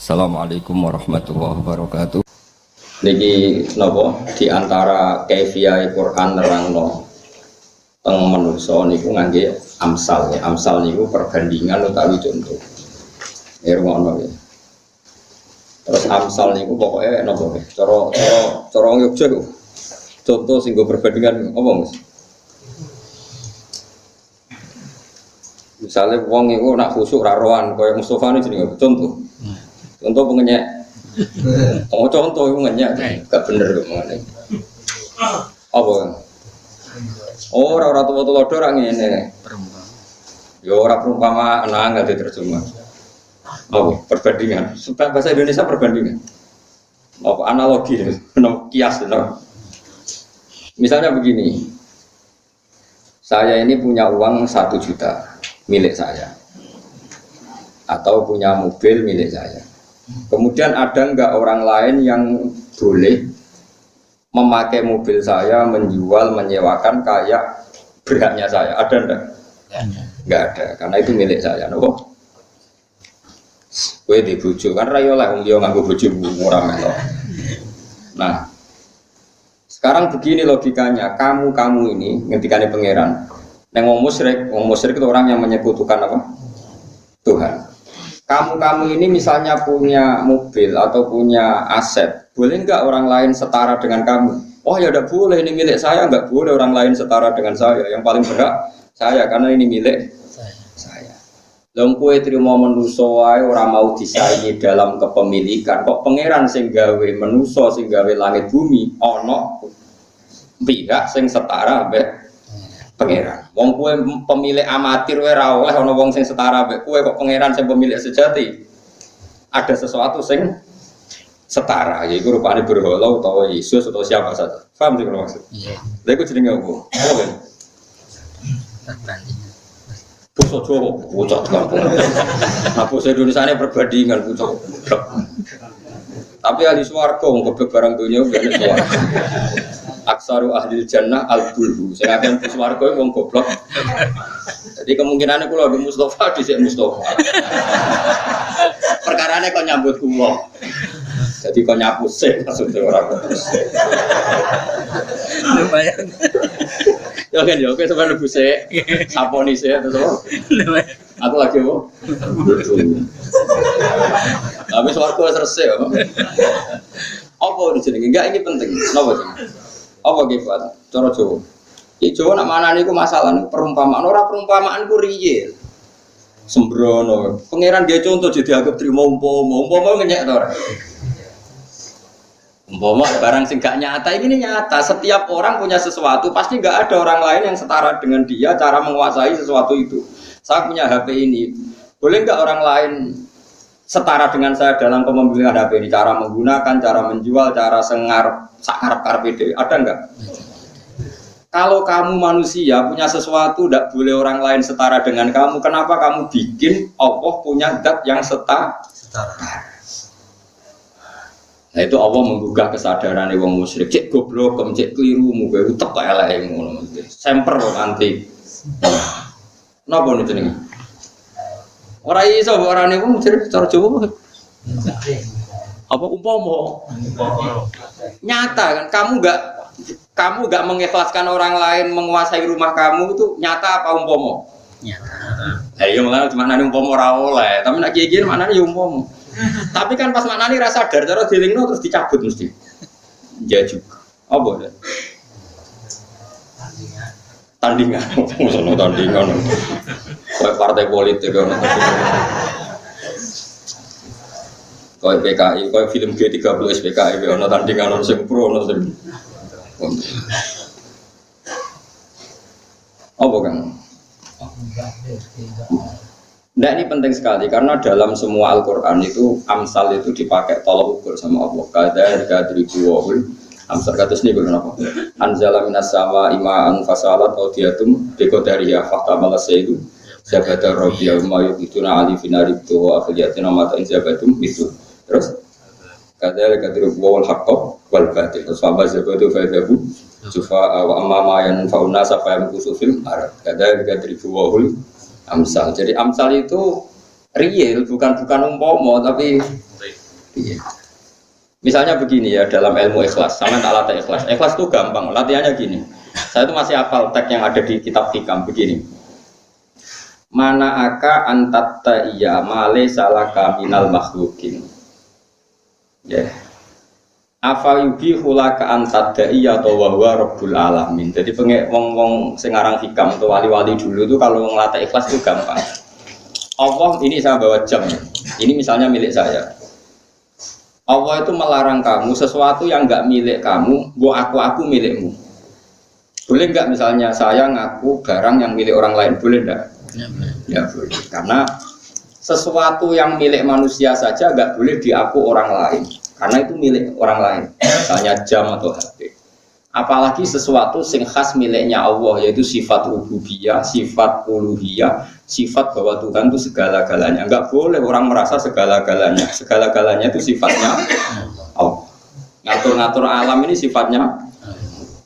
Assalamualaikum warahmatullahi wabarakatuh. Niki napa di antara kaifiah Quran nerangno teng manungsa niku ngangge amsal. Amsal niku perbandingan utawi contoh. Ngono ya. Terus amsal niku pokoknya napa nggih? Cara Yogya kok. Contoh sing go perbandingan apa, Mas? Misalnya wong iku nak khusuk ra rohan kaya Mustofa ini jenenge contoh. Contoh pengenyek. Oh contoh itu ngenyek, gak bener kok mengenai. Apa kan? Oh orang tua lodo orang ini. Ya orang perumpama nang nggak diterjemah. Oh perbandingan. Supaya bahasa Indonesia perbandingan. Apa analogi? No kias no. Misalnya begini. Saya ini punya uang 1 juta milik saya. Atau punya mobil milik saya. Kemudian ada enggak orang lain yang boleh memakai mobil saya, menjual, menyewakan kayak beratnya saya? Ada enggak? Enggak ada, karena itu milik saya. Nopo? Kowe di bojo kan ra yo lek wong liya nganggo bojo ora melok. Nah, sekarang begini logikanya, kamu ini ngendikane pangeran. Neng wong musyrik itu orang yang menyekutukan apa? Tuhan. Kamu ini misalnya punya mobil atau punya aset, boleh nggak orang lain setara dengan kamu? Oh ya udah boleh, ini milik saya, nggak boleh orang lain setara dengan saya. Yang paling berhak saya karena ini milik saya. Lha kowe trimo manusa wae ora mau disaingi dalam kepemilikan. Kok pangeran sing gawe manusa sing gawe langit bumi ana pihak sing setara mbek pangeran. Wong kowe pemilik amatir wae ra oleh ana wong sing setara mbek kowe kok pangeran sing pemilik sejati. Ada sesuatu sing setara, yaitu rupane berhala utawa Yesus atau siapa saja. Paham sih kalau maksud? Iya. Lha iku jenenge apa? Apa kan? Perbandingan. Basa Jawa bocah kampung. Nah, basa Indonesiane perbandingan bocah. Tapi ahli swarga wong goblok barang donya ngene swarga. Aksaru ahli jannah al-bulhu. Sing akan di swarga wong goblok. Jadi kemungkinannya kula di Mustafa dhisik Mustafa. Perkarane kok nyambut kula. Jadi kok nyapu sih maksudnya orang terus. Lumayan. Ya kan ya oke sampeyan lebu sik. Saponi sik terus apa? Aku lagi apa? Tapi swarga wis resik apa? Apa jenenge? Enggak ini penting. Napa jenenge? Apa ki Pak? Cara Jawa. Ki Jawa nak manani iku masalah perumpamaan. Ora perumpamaan ku riye. Sembrono. Pangeran dia contoh jadi dianggap trimo umpama ngenyek to ora? Umpama barang sing gak nyata ini nyata. Setiap orang punya sesuatu, pasti gak ada orang lain yang setara dengan dia cara menguasai sesuatu itu. Saya punya HP ini, boleh gak orang lain setara dengan saya dalam kepemilikan HP ini? Cara menggunakan, cara menjual, cara sakarep-karep ide, ada enggak? Kalau kamu manusia punya sesuatu, tidak boleh orang lain setara dengan kamu. Kenapa kamu bikin Allah punya zat yang setara? Nah itu Allah menggugah kesadaran wong musyrik. Cek goblok, cek keliru, muga utek kok eleke ngono. Semper nanti. Napa niku jenenge? Ora iso orane wong musyrik cara Jawa. Apa umpama? Nyata kan kamu enggak mengikhlaskan orang lain menguasai rumah kamu itu nyata apa umpama? Nyata. Lah iya makane cuma nang umpama ora oleh, tapi nek iki maknane ya umpama. Tapi kan pas maknani rasa sadar cara dilingno terus dicabut mesti. Ya juga. Apa ya? Tandingan. Sono tandingan. Kayak partai politik ono. Kayak PKI, kayak film G30 SPKI ono tandingan ono sing pro ono sing. Apa kan? Nah ini penting sekali karena dalam semua Al-Quran itu amsal itu dipakai tolok ukur sama Allah. Kadar ribuwahul amsal kata sini kenapa? Anzala minas sama imaan fasalat audiatum dekodariya fakta malasaidu zabada robiya umayuk itu na alifinari tuwa akhliyatina mata inzabatum itu. Terus kadar ribuwahul haqqo wal batil. Terus wabah zabadu faidabu jufa wa amma yang fauna safayam kusufil arad. Kadar ribuwahul amsal. Jadi amsal itu real, bukan umpama tapi Misalnya begini ya dalam ilmu ikhlas, sama tak latih ikhlas. Ikhlas itu gampang, latihannya gini. Saya itu masih hafal teks yang ada di kitab hikam begini. Mana aka antatta iya male salaka minal makhlukin. Ya. Afa yubi hulaka antatta iya atau wahwa rabbul alamin. Jadi wong sing aran hikam atau wali-wali dulu itu kalau ngelatih ikhlas itu gampang. Allah ini saya bawa jam. Ini misalnya milik saya. Allah itu melarang kamu sesuatu yang enggak milik kamu, aku milikmu. Boleh enggak misalnya saya ngaku barang yang milik orang lain, boleh enggak? Ya boleh. Karena sesuatu yang milik manusia saja enggak boleh diaku orang lain. Karena itu milik orang lain. Misalnya jam atau HP. Apalagi sesuatu sing khas miliknya Allah, yaitu sifat rububiyah, sifat uluhiyah, sifat bahwa Tuhan itu segala-galanya. Enggak boleh orang merasa segala-galanya. Segala-galanya itu sifatnya Allah. Ngatur-ngatur alam ini sifatnya.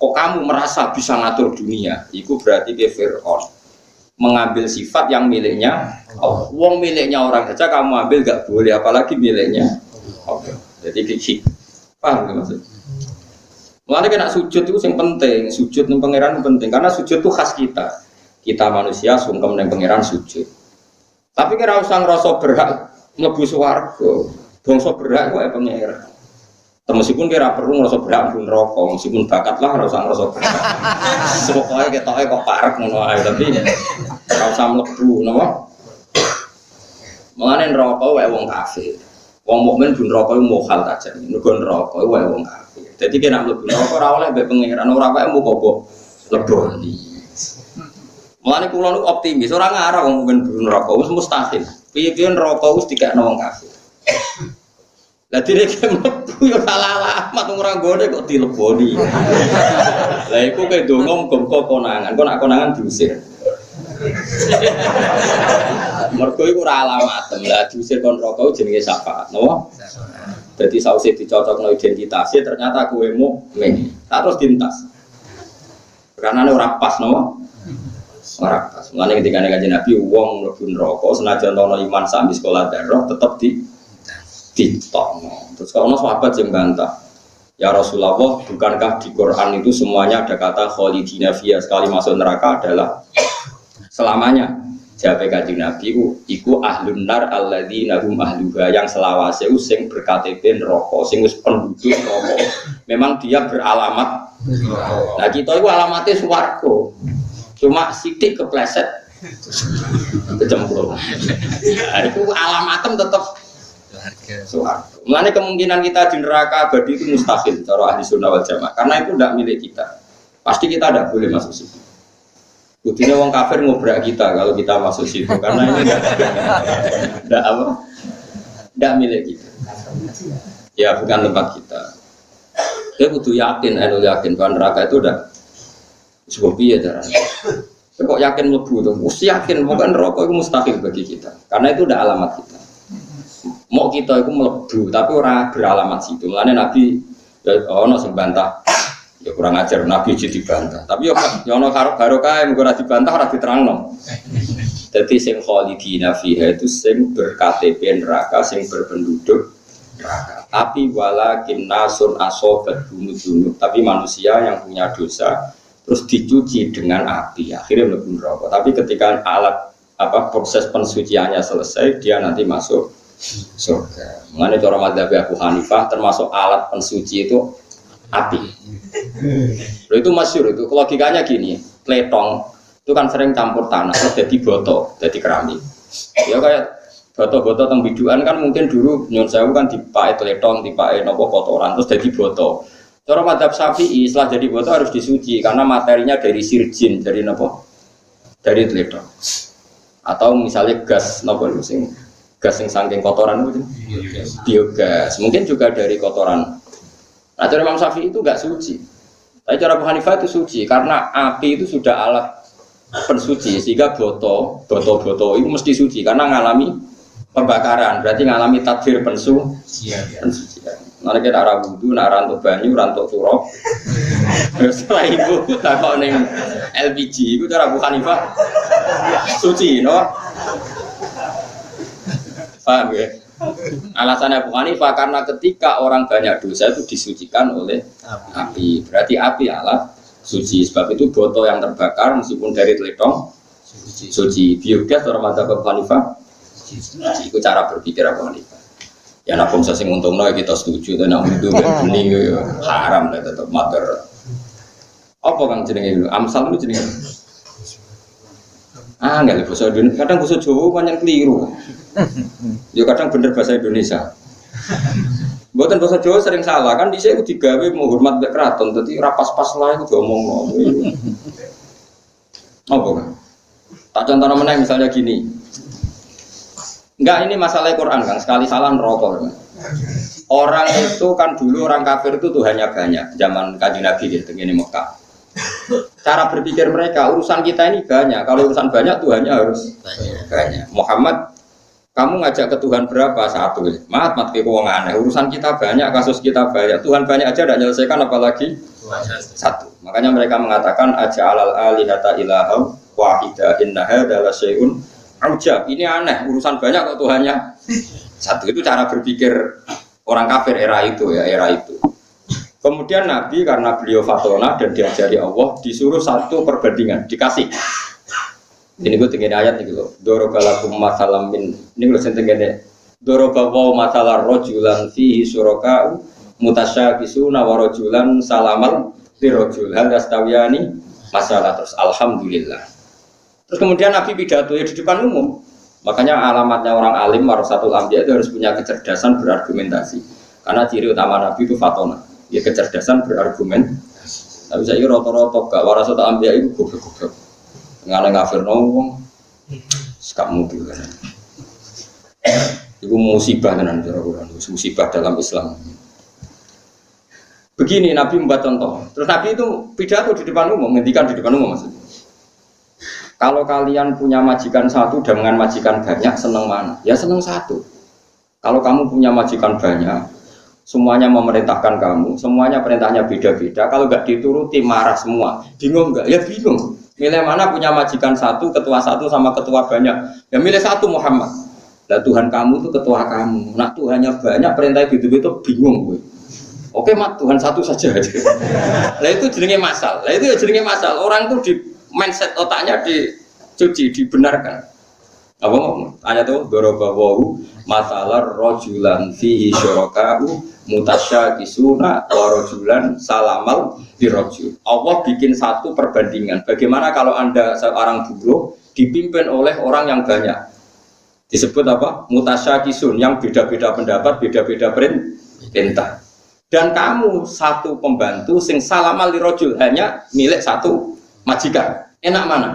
Kok kamu merasa bisa ngatur dunia? Itu berarti ke Fir'aun mengambil sifat yang miliknya Allah. Wong miliknya orang saja kamu ambil enggak boleh, apalagi miliknya Allah. Jadi kiki. Paham enggak maksud? Mulane kena sujud itu yang penting, sujud ning pangeran penting karena sujud itu khas kita. Kita manusia sungkem ning pangeran sujud. Tapi kira usah ngrasa berhak mlebu swarga. Bangsa berhak kok pangeran. Meskipun kira perlu ngrasa berhak mlebu neraka, meskipun bakat lah ora usah ngrasa berhak. Pokoke ketoke kok parek ngono ae, tapi ora usah mlebu napa? Mulane neraka wae wong kafir. Wong mukmin pun neraka iku mokal ta jan. Mergo neraka iku wae wong kafir. Jadi kena mlebu neraka ora oleh mbek pangeran ora wae mu kok leboni. Mulane kula niku optimis, ora ngarep wong mukmin mlebu neraka wis mustahil. Piye-piye neraka wis dikekno wong kafir. Lah dene ki mlebu yo salah mat ora nggone kok dileboni. Lah iku ke donga muga konangan, kok nak konangan diusir. Mergo iku ora alamatem. Lah diusir kon neraka jenenge syafaat, napa? Jadi sausé dicocokno identitasnya ternyata kowe mukmin. Terus dintas. Karena ora pas napa? Ora pas. Mulane ketika Kanjeng Nabi wong mlebu neraka senajan ana iman sak sekolah darah tetep ditokno. Terus kalau sahabat yang bantah, ya Rasulullah, bukankah di Quran itu semuanya ada kata khalidina fiha, sekali masuk neraka adalah selamanya? Jawab Kanjeng Nabi iku ahlun nar alladzina hum ahluha, yang selawase sing berKTP neraka, sing wis penduduk neraka. Memang dia beralamat neraka. Nah kita itu alamatnya swarga. Cuma sithik kepleset kecemplung. Nah, itu alamatem tetap swarga. Mulane kemungkinan kita di neraka abadi itu mustahil cara ahli sunnah wal jamaah, karena itu tidak milik kita. Pasti kita tidak boleh masuk situ. Buktinya wong kafir ngobrak kita kalau kita masuk situ, karena ini tidak apa, tidak milik kita. Ya bukan tempat kita. Kita kudu yakin bahwa neraka itu udah cukup ya caranya. Kok yakin mlebu tuh? Mesti yakin bukan neraka itu mustahil bagi kita, karena itu udah alamat kita. Mau kita itu mlebu, tapi orang beralamat situ. Mulane Nabi ono sing bantah. Ya kurang ajar Nabi jadi dibantah. Tapi ya ono barokah yang ora dibantah ora diterangno. Dadi sing khalidina fiha itu sing berKTP neraka, sing berpenduduk neraka. Tapi walakin nasun asobat bunut, tapi manusia yang punya dosa terus dicuci dengan api, akhirnya mlebu neraka. Tapi ketika alat proses pensuciannya selesai, dia nanti masuk surga. Mengenai cara mazhab Abu Hanifah termasuk alat pensuci itu api. Loh itu masyhur itu. Logikanya gini, pletong itu kan sering campur tanah terus jadi boto, jadi keramik. Ya kayak boto-boto teng biduan kan mungkin dulu nyun sewu kan dipakai pletong, dipakai nopo kotoran terus jadi boto. Cara mazhab Syafi'i setelah jadi boto harus disuci karena materinya dari sirjin, dari nopo? Dari pletong. Atau misalnya gas nopo sing gas yang saking kotoran itu biogas, mungkin juga dari kotoran. Nah cara Imam Syafi'i itu enggak suci, tapi cara Abu Hanifah itu suci karena api itu sudah alat pensuci, sehingga boto itu mesti suci karena ngalami pembakaran, berarti ngalami takdir pensucian. Nanti kita arah wudhu, rantuk banyu, rantuk turok. Setelah itu takut neng LPG, itu cara Abu Hanifah suci, no? Paham ya? Alasannya Abu Hanifah karena ketika orang banyak dosa itu disucikan oleh api. Berarti api alat suci. Sebab itu botol yang terbakar meskipun dari teledong suci. Biogas orang madzhab Abu Hanifah itu cara berpikir Abu Hanifah. Ya nak bangsa sing untungno kita setuju, tapi nak itu bening haram lah tetap mater. Apa kang jenenge itu? Amsal itu jenenge. Enggak le bahasa Indonesia. Kadang bahasa Jawa banyak keliru. Ya kadang bener bahasa Indonesia. Buatan bahasa Jawa sering salah kan. Dhisik iku digawe menghormat mek kraton, dadi ora pas-pas lah iku diomongno. Apa kan? Tak contoh meneh misalnya gini. Enggak, ini masalah Quran kan, sekali salah neraka. Orang itu kan dulu orang kafir itu Tuhannya banyak, zaman Kanjeng Nabi di tengene Mekah. Cara berpikir mereka, urusan kita ini banyak. Kalau urusan banyak, Tuhannya harus banyak. Muhammad, kamu ngajak ke Tuhan berapa? Satu. Mat ke wong aneh. Urusan kita banyak, kasus kita banyak. Tuhan banyak aja tidak menyelesaikan, apalagi satu. Makanya mereka mengatakan aja alal alihata ilahau wahida inna hadza syai'un ujab. Ini aneh, urusan banyak kok Tuhannya satu. Itu cara berpikir orang kafir era itu ya, era itu. Kemudian Nabi karena beliau fatona dan diajari Allah disuruh satu perbandingan, dikasih. Ini gue tinggalin ayat nih gitu. Dorobalakum masalam min. Ini gue sentengannya. Dorobawaw masalah rojulan fihi surokau mutasyakisuna warojulan salamal dirojul hal yastawiyani masalah terus alhamdulillah. Terus kemudian Nabi pidato ya di depan umum. Makanya alamatnya orang alim warasatul anbiya itu harus punya kecerdasan berargumentasi. Karena ciri utama Nabi itu fatona. Ya kecerdasan berargumen. Tapi saya kira roto-roto gak warasatul anbiya itu goblok-goblok. Ngale ngafir wong. Sekap mobil kan. Itu musibah tenan cara Quran. Musibah dalam Islam. Begini Nabi membuat contoh. Terus Nabi itu pidato di depan umum, ngendikan di depan umum maksudnya. Kalau kalian punya majikan satu dengan majikan banyak, seneng mana? Ya seneng satu. Kalau kamu punya majikan banyak, semuanya memerintahkan kamu, semuanya perintahnya beda-beda. Kalau nggak dituruti marah semua, bingung nggak? Ya bingung. Milih mana punya majikan satu, ketua satu sama ketua banyak? Ya milih satu Muhammad. Lah Tuhan kamu itu ketua kamu. Nah Tuhannya banyak, perintahnya beda-beda, bingung gue. Oke mat Tuhan satu saja. Lah itu jenenge masal. Lah itu jenenge masal. Orang tuh di mindset otaknya dicuci, dibenarkan. Apa ngomong? Ayat itu dorobawahu masalah rojulan fihi syuraka'u mutasyakisuna wa rojulan salamal dirojul. Allah bikin satu perbandingan. Bagaimana kalau Anda seorang buruh dipimpin oleh orang yang banyak? Disebut apa? Mutasyakisun, yang beda-beda pendapat, beda-beda perintah. Dan kamu satu pembantu sing salamal dirojul, hanya milik satu majikan. Enak mana?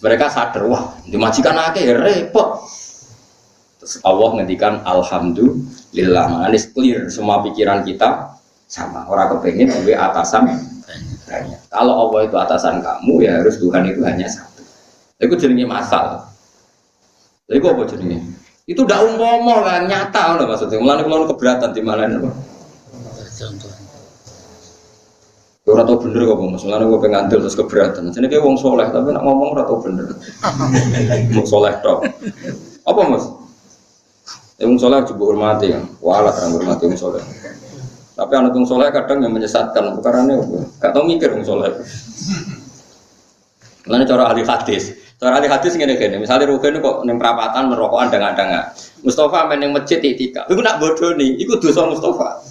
Mereka sadar, wah, di majikan akeh repot. Terus Allah ngendikan alhamdulillah, manis clear semua pikiran kita sama. Orang kepengen gue atasan banyak. Kalau Allah itu atasan kamu, ya harus Tuhan itu hanya satu. Itu jenenge masal. Itu apa jenenge? Itu ndak umpama kan nyata loh maksudnya. Mulane kula keberatan di mana apa? Ora tau bener kok Mas. Mulane kok pengantil terus keberatan. Jenenge wong soleh tapi nak ngomong ora tau bener. Wong soleh tok. Apa Mas? Wong soleh juga hormati kan. Wala terang hormati wong soleh. Tapi anak wong soleh kadang yang menyesatkan perkarane gak tau mikir wong soleh. Mulane cara ahli hadis. Cara ahli hadis ngene-ngene. Misale Rugen kok ning perapatan merokokan andang-andangan. Mustafa men ning masjid itikaf. Iku nak bodoni, iku dosa Mustafa.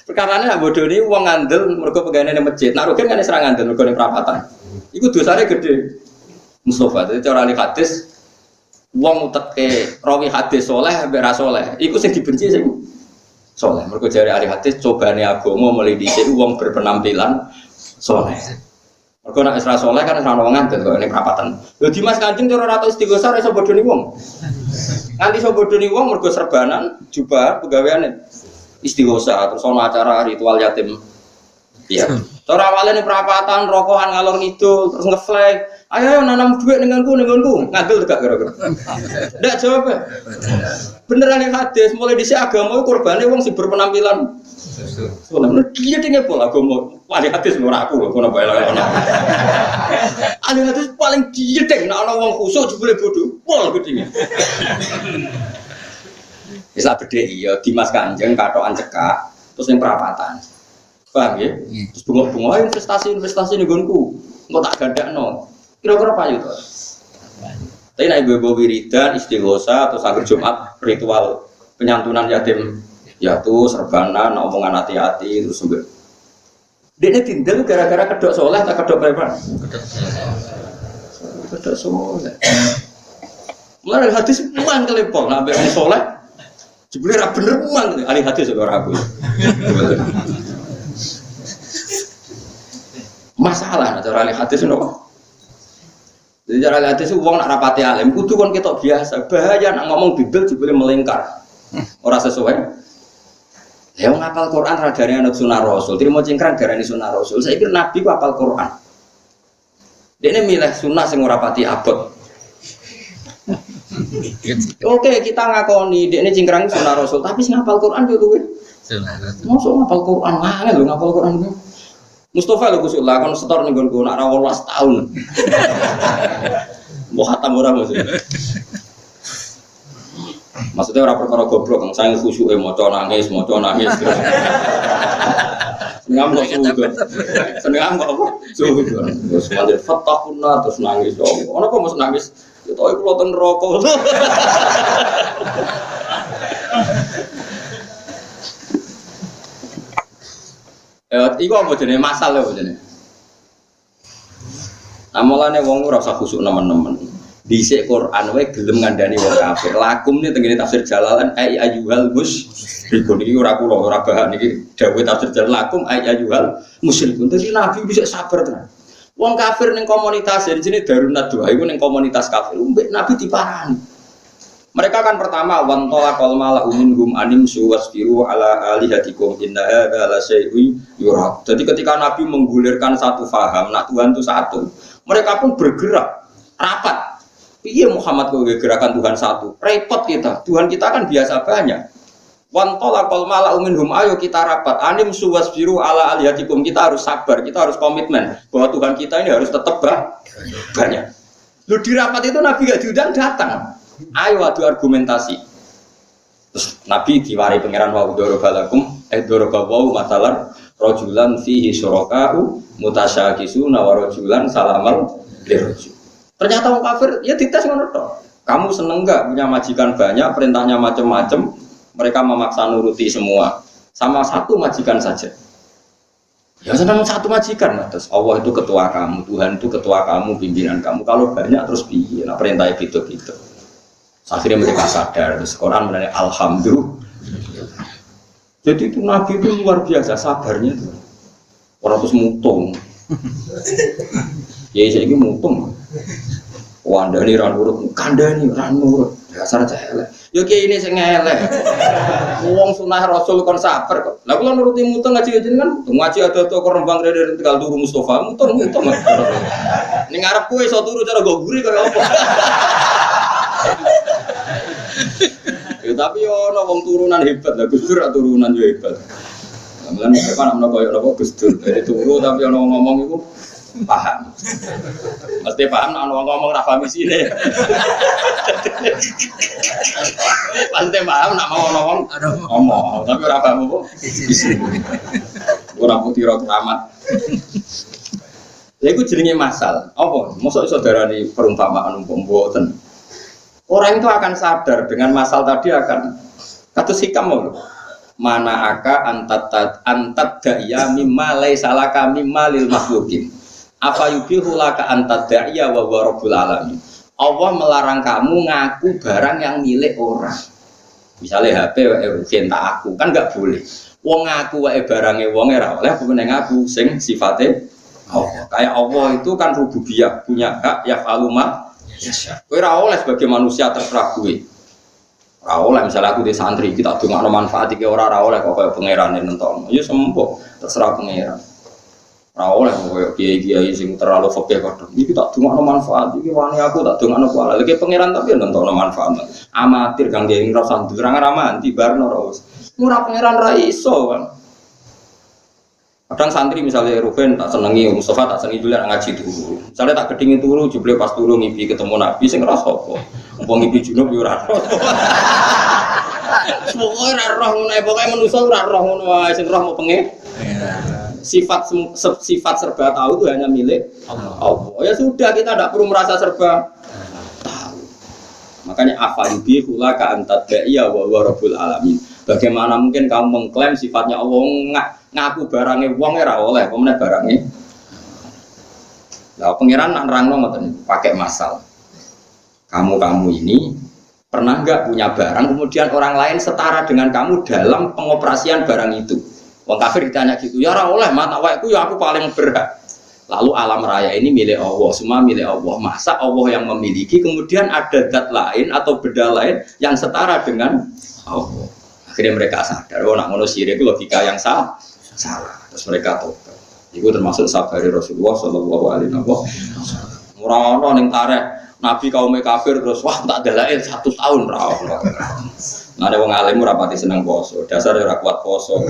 Perkarane nak bodoni wong ngandel mergo pegane ning masjid. Nak Rugen kan serang ngandel mergo ning perapatan. Iku dosane gede. Mustafa. Dadi cara ahli hadis wong uteke rawi hadis saleh ambek ra saleh. Iku sing dibenci sing saleh. Mergo jare ahli hadis cobane agama mulai dhisik wong berpenampilan saleh. Mergo nek Isra saleh kan ora ono nganten kok ning perapatan. Lho Dimas Kanjeng cara ora tau istighosah iso bodoni wong. Nganti iso bodoni wong mergo serbanan, jubah pegaweane istighosah terus ono acara ritual yatim. Iya. Cara awale ning perapatan rokokan ngalor ngidul terus ngeflag. Ayo nanam duit ning nggonku. Ngandel tegak kira-kira. Ndak jawab. Beneran yang hadis mulai dhisik agama korbane wong sing berpenampilan soalnya dia tinggal pola agama. Ahli hadis ora aku lho kono bae lho. Ahli hadis paling diedek nek ana wong khusuk jebule bodho pol gedine. Bisa bedheki ya Dimas Kanjeng katokan cekak terus ning perapatan. Paham ya? Terus bunga-bunga investasi ning nggonku. Engko tak gandakno. Kira-kira payu to. Tapi nek gue wiridan istighosa atau saged Jumat ritual penyantunan yatim piatu serbanan omongan hati-hati terus juga. Dia tindel gara-gara kedok soleh tak kedok preman. Kedok soleh. Mulai hadis muan kelepon nabi orang soleh. Jebule ra bener muan ahli hadis ora aku. Masalah cara ahli hadis nopo? Jadi cara ahli hadis wong nak rapati alim kudu kon ketok biasa. Bahaya nak ngomong didel jebule melingkar. Ora sesuai. Ya wong hafal Quran radane anut sunah Rasul. Trimo cingkrang darani sunah Rasul. Saiki nabi ku hafal Quran. Dene milih sunah sing ora pati abot. Oke, kita ngakoni dekne cingkrang sunah Rasul, tapi sing hafal Quran yo luwe. Sunah. Mosok ngapal Quran angel lho ngapal Quran. Mustofa lho kusuk lah kon setor ning nggonku nak ra 18 tahun. Mbok khatam ora maksud. Maksudnya orang perkara goblok, yang saya khusyuk moco nangis. Seneng kok suudon, seneng kok apa? Suudon. Terus mandir fatahuna terus nangis. Ono kok mesti nangis? Ya tau iku loten rokok. Iku apa jenenge masal lho jenenge. Amolane wong ora usah khusyuk nemen-nemen. Dhisik Quran wae gelem ngandani wong kafir. Lakum ni tengene tafsir Jalalan ai ayyuhal musyrikun iki ora kula ora bahan iki dawuh tafsir Jalalan ai ayyuhal musyrikun. Dadi Nabi bisa sabar tenan. Wong kafir ning komunitas jenenge Darunad Doa iku ning komunitas kafir. Mbek Nabi diparani. Mereka kan pertama wan talaqal mala minhum anim suwasfiru ala alihatikum inna hadza la syai'un yurad. Jadi ketika Nabi menggulirkan satu faham, nak Tuhan itu satu, mereka pun bergerak rapat. Iya Muhammad kau gerakan Tuhan satu, repot kita. Tuhan kita kan biasa banyak. Wan talaqal mala minhum ayo kita rapat. Anim suwasfiru ala alihatikum, kita harus sabar, kita harus komitmen bahwa Tuhan kita ini harus tetap banyak. Lu di rapat itu Nabi gak diundang datang. Ayo adu argumentasi. Terus Nabi diwari pangeran wa dorobalakum dorobawu matalar rojulan fihi syuraka'u mutasyakisuna wa rojulan salamal lirajul. Ternyata orang kafir ya dites ngono tok. Kamu seneng enggak punya majikan banyak, perintahnya macam-macam, mereka memaksa nuruti semua. Sama satu majikan saja. Ya senang satu majikan, terus Allah itu ketua kamu, Tuhan itu ketua kamu, pimpinan kamu. Kalau banyak terus piye? Nah perintahnya gitu-gitu. Akhirnya mereka sadar, terus Quran menanya alhamdulillah. Jadi itu Nabi itu luar biasa sabarnya itu. Orang terus mutung. Ya ini mutung. Wandani ran urut, kandani ran urut. Dasar elek. Ya kiai ini sing elek. Wong sunah Rasul kon sabar kok. Lah kula nuruti mutung ngaji jenengan, ngaji ada kok Rembang Reder tegal turu Mustofa, mutung. Ning ngarepku iso turu cara go guri kaya apa. Ya tapi yo ana wong turunan hebat lah, Gus Dur turunan yo hebat. Lan apa ana koyo napa Gus Dur, dari turu tapi ana ngomong iku paham. Mesti paham ana ngomong ra paham isine. Pasti paham nak mau ngomong, tapi ora paham apa isine. Ora putih ora keramat. Lha iku jenenge masal. Apa? Mosok iso darani perumpamaan mboten. Orang itu akan sadar dengan masal tadi akan katus hikam loh. Mana aka antat daya mimma laisa laka mimma lil makhlukin. Apa yubihu laka antat daya wa rabbul alamin. Allah melarang kamu ngaku barang yang milik orang. Misalnya HP wae rugen tak aku, kan enggak boleh. Wong ngaku wae barange wong ora oleh apa meneh ngaku sing sifate Allah. Kayak Allah itu kan rububiyah, punya hak yaf'alu ma yasha. Kowe ora oleh sebagai manusia terserah kowe. Ora oleh misalnya aku di santri kita dongakno manfaat iki ora oleh kok koyo pangerane nentokno. Ya sempo terserah pangeran. Ora oleh koyo kiai-kiai sing terlalu fakih kok. Iki tak dongakno manfaat iki wani aku tak dongakno kuwi. Lagi pangeran tapi nentokno manfaat. Amatir kang kiai ngrasa nderang raman tibarno ora wis. Ora pangeran ra iso kan. Kadang santri misalnya Ruben tak senengi, Mustafa tak senengi juga ngaji turu. Misalnya tak kedingin turu, jubli pas turu ngipi ketemu Nabi, sing ngerasa apa? Ngomong ngipi junub yura. Pokoke ora roh ngono, pokoke manusa ora roh ngono wae, sing roh mau pengen. Sifat serba tahu itu hanya milik Allah. Ya sudah, kita tidak perlu merasa serba tahu. Makanya afalibi hula ka antat ba'iya wa rabbul alamin. Bagaimana mungkin kamu mengklaim sifatnya Allah ngaku barangnya wong ora oleh, pemene barangnya. Lah pangeran nak nerangno ngoten pakai masal. Kamu ini pernah enggak punya barang kemudian orang lain setara dengan kamu dalam pengoperasian barang itu? Wong kafir ditanya gitu, ya ora oleh mata awakku ya aku paling berhak. Lalu alam raya ini milik Allah, semua milik Allah. Masa Allah yang memiliki, kemudian ada zat lain atau benda lain yang setara dengan Allah. Akhirnya mereka sadar, oh nak ngono syirik logika yang salah. Terus mereka tobat. Itu termasuk sabari Rasulullah Shallallahu Alaihi Wasallam. Murah-murah ning tareh Nabi kaum kafir terus wah tak dalail 100 tahun rawuh. Nah, ada wong alim ora pati seneng poso, dasar ora kuat poso.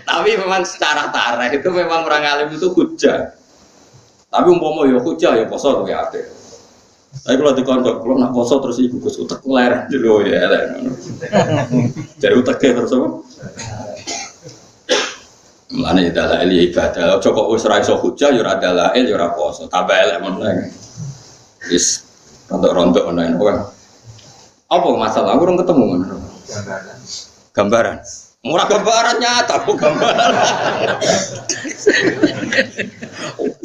Tapi memang secara tarikh itu memang orang alim itu hujah. Tapi umpama ya hujah ya poso luwih apik. Tapi kalau dikondok, kalau nak poso terus ibu Gus utek ler dulu ya. Jadi uteknya terus apa? Mulane ya dalail ibadah. Cukup wis ra iso hujah ya ora dalail ya ora poso. Tambah elek meneh. Wis rontok-rontok ngono kan. Apa masalah? Aku orang ketemu kan? Gambaran. Murah gambaran nyata, aku gambaran.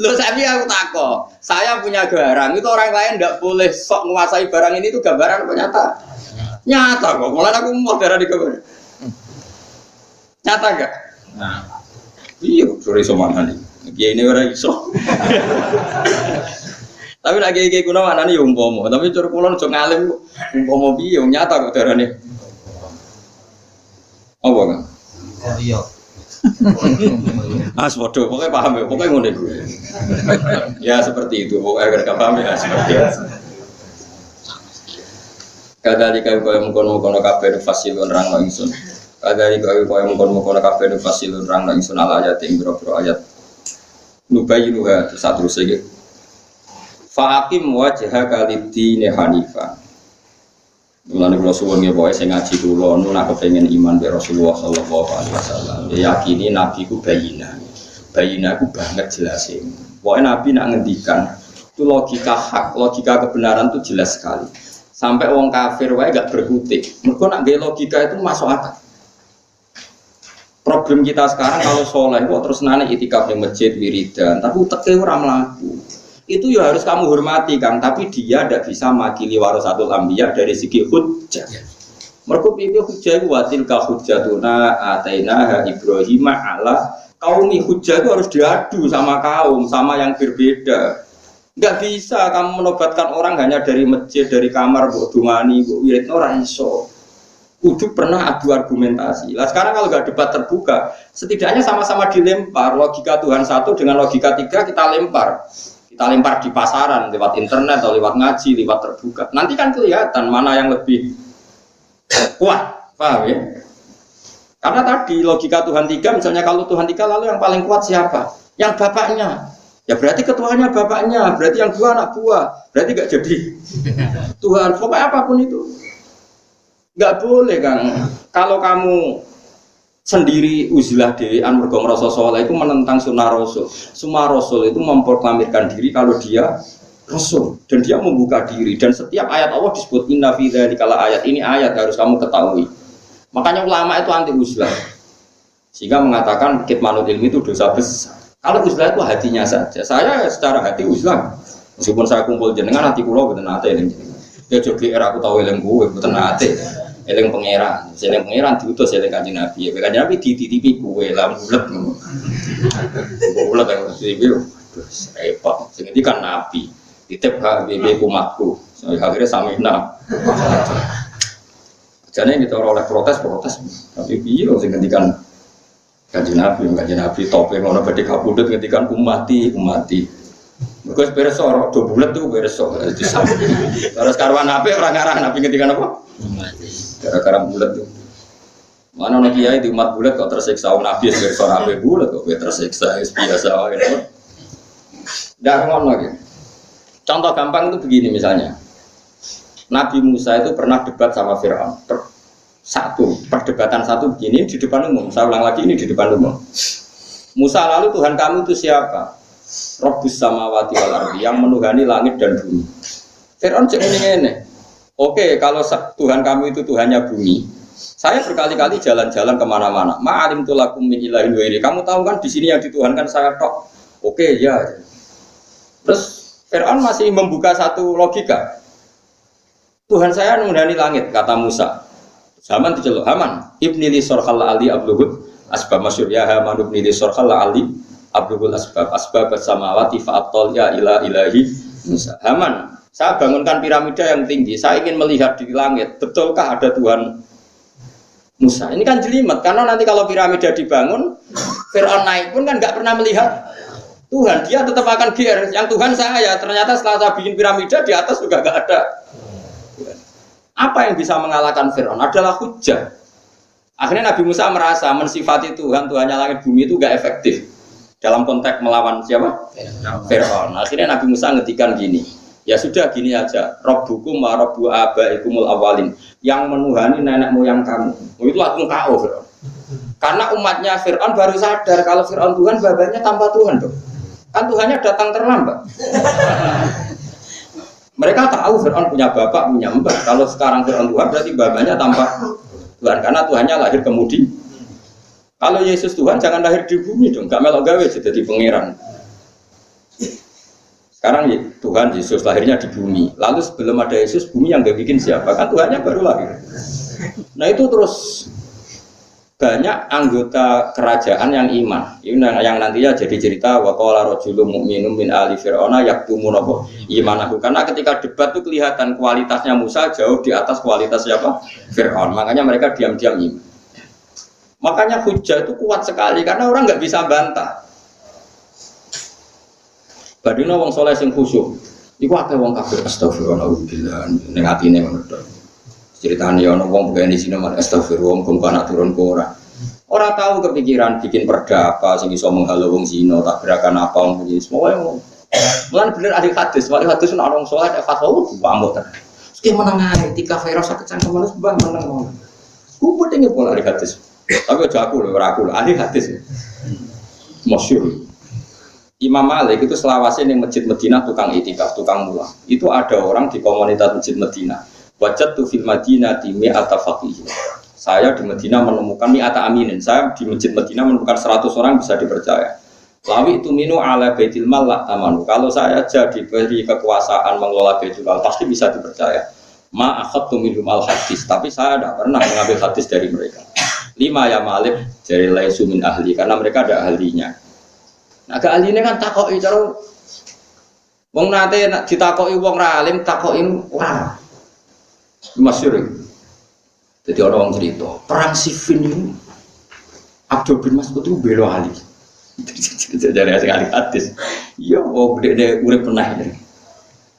Loh aku takut. Saya punya barang, itu orang lain tidak boleh sok menguasai barang ini, itu gambaran apa nyata? Nyata kok, malah aku mau darah di gambar. Nyata enggak? Nah. Iya, sore somana nih. Ini orang iso. Tapi lagi kayak guna mana nih umpomo, tapi cur kulon cuma ngalim umpomo biung nyata kok darah nih. Apa kan? Iya. Bodoh, pokoknya paham ya, pokoknya ngono gue. Ya seperti itu, pokoknya agar paham ya seperti itu. Kadali kau yang mengkono kafe fasilun rang langsun. Kadali kau yang mengkono kafe fasilun rang langsun ala ayat yang berapa ayat. Nubayinuha satu segi. Fa'akim wajhaka lid-dini hanifan. Mulane kula suwun nggih pokoke sing ngaji kula nu nak kepengin iman be Rasulullah sallallahu alaihi wasallam. Ya yakini nabi ku bayina. Bayina ku banget jelasin. Pokoke nabi nak ngendikan itu logika hak, logika kebenaran itu jelas sekali. Sampai wong kafir wae gak berkutik. Mergo nak gawe logika itu masuk akal. Problem kita sekarang kalau soleh kok terus nane itikaf di masjid wiridan, tapi uteke ora mlaku. Itu ya harus kamu hormati Kang, tapi dia tidak bisa makili warasatul anbiya dari segi hujjah. Mergo piye hujjah iku watil ka hujjatuna atainaha Ibrahim ala kaumi. Hujjah itu harus diadu sama kaum, sama yang berbeda. Enggak bisa kamu menobatkan orang hanya dari masjid, dari kamar, mbok dungani, mbok wirid ora iso. Kudu pernah adu argumentasi. Lah sekarang kalau nggak debat terbuka, setidaknya sama-sama dilempar logika Tuhan satu dengan logika tiga kita lempar. Kita lempar di pasaran, lewat internet atau lewat ngaji, lewat terbuka. Nanti kan kelihatan mana yang lebih kuat, paham ya? Karena tadi logika Tuhan tiga, misalnya kalau Tuhan tiga lalu yang paling kuat siapa? Yang bapaknya. Ya berarti ketuanya bapaknya, berarti yang dua anak buah, berarti gak jadi Tuhan. Pokoknya apapun itu, gak boleh Kang. Kalau kamu sendiri uzlah dewan mergo ngrasa saleh itu menentang sunnah Rasul. Semua Rasul itu memproklamirkan diri kalau dia Rasul dan dia membuka diri, dan setiap ayat Allah disebut inna fi dzalika ayat. Ini ayat harus kamu ketahui. Makanya ulama itu anti uzlah. Sehingga mengatakan kitmanul ilmi itu dosa besar. Kalau uzlah itu hatinya saja. Saya secara hati uzlah. Meskipun saya kumpul jenengan hati kula mboten nate eling jenengan. Ya joge era aku tau eling kowe mboten nate. Eling pangeran, eling pangeran diutus eling Kanjeng Nabi. Ya Kanjeng Nabi dititipi kowe lah bulet ngono. Bulet yang dititipi repot. Sing iki kan Nabi. Titip hak bibi umatku. Akhirnya samina. Jane kita oleh protes. Tapi piye sing ngendikan Kanjeng Nabi tope ngono badhe kapundhut ngendikan umati. Mergo bereso do bulet tuh bereso disambut. Terus karwan Nabi ora ngarah Nabi ngendikan apa? Gara-gara bulat tuh. Mana orang kiai di umat bulat kok tersiksa, Nabi bereso Nabi bulat kok tersiksa biasa wae. Dah ngono lagi. Contoh gampang itu begini misalnya. Nabi Musa itu pernah debat sama Firaun. Satu, perdebatan satu begini di depan umum. Saya ulang lagi ini di depan umum. Musa, lalu Tuhan kamu itu siapa? Rabbus samawati wal ardi, yang menuhani langit dan bumi. Fir'aun cek ini. Oke, kalau Tuhan kamu itu Tuhannya bumi, saya berkali-kali jalan-jalan kemana-mana. Ma'alim tulakum min ilahin wa ini. Kamu tahu kan di sini yang dituhankan saya tok. Oke, ya. Terus Fir'aun masih membuka satu logika. Tuhan saya menuhani langit, kata Musa. Haman diceluk, Haman ibni li sorhal ali abluhud asbab masyhur ya Haman ibni li sorhal ali abluhul asbab samawati fa'atol ya ilahi Musa. Haman, saya bangunkan piramida yang tinggi, saya ingin melihat di langit, betulkah ada Tuhan Musa? Ini kan jelimet, karena nanti kalau piramida dibangun, Fir'aun naik pun kan nggak pernah melihat Tuhan, dia tetap akan GR, yang Tuhan saya, ternyata setelah saya bikin piramida, di atas juga nggak ada. Apa yang bisa mengalahkan Fir'aun adalah hujjah. Akhirnya Nabi Musa merasa mensifati Tuhan, Tuhannya langit bumi itu gak efektif dalam konteks melawan siapa? Fir'aun. Akhirnya Nabi Musa ngetikan gini, ya sudah gini aja, Rabbukum wa Rabbu abaikumul awalin, yang menuhani nenek moyang kamu. Itu langsung KO Fir'aun. Karena umatnya Fir'aun baru sadar kalau Fir'aun Tuhan, babanya tanpa Tuhan dong. Kan Tuhannya datang terlambat. Mereka tahu Fir'aun punya bapak, punya mbak. Kalau sekarang Fir'aun Tuhan berarti babanya tanpa Tuhan, karena Tuhannya lahir kemudian. Kalau Yesus Tuhan jangan lahir di bumi dong, gak melok gawe jadi pangeran. Sekarang Tuhan Yesus lahirnya di bumi. Lalu sebelum ada Yesus, bumi yang gak bikin siapa? Kan Tuhannya baru lahir. Nah itu terus banyak anggota kerajaan yang iman. Ini yang nantinya jadi cerita wa qala rajulun mu'minun min ali fir'auna yaktumu imanahu. Karena ketika debat itu kelihatan kualitasnya Musa jauh di atas kualitas siapa? Fir'aun. Makanya mereka diam-diam iman. Makanya hujah itu kuat sekali karena orang nggak bisa bantah. Badina wong soleh sing khusyuk. Iku akeh wong kafir astagfirullah ning atine ngono to. Ceritanya ono wong bukan di sini malah astagfirullah wong anak turun ke orang tahu kepikiran bikin perda apa sing iso menghalau wong zina tak gerakan apa wong begini semuanya mulan bener ahli hadis ana wong saleh ada fatwa pamot terus meneng ae tika virus kecangkeman wis mbah meneng ku penting pola ahli hadis tapi aja aku lho ora aku ahli hadis masyhur Imam Malik itu selawase ning Masjid Madinah tukang itikaf tukang mulang itu ada orang di komunitas Masjid Madinah wajat tu fil Madinah di mi'ata faqih. Saya di Madinah menemukan mi'ata aminin. Saya di Masjid Madinah menemukan 100 orang bisa dipercaya. Lawi itu minu ala baitil mal la tamanu. Kalau saya jadi diberi kekuasaan mengelola baitul mal pasti bisa dipercaya. Ma akhadtu minhum al hadis, tapi saya tidak pernah mengambil hadis dari mereka. 5 ya Malik dari laisu min ahli karena mereka ada ahlinya. Nah, ke ahlinya kan takoki cara wong nate ditakoki wong ra alim takoki ora masyhur. Jadi orang cerita perang Siffin ini Abdul bin Mas'ud itu belo Ali. Jadi asing ahli hadis. Iya, oh gede urip pernah ini.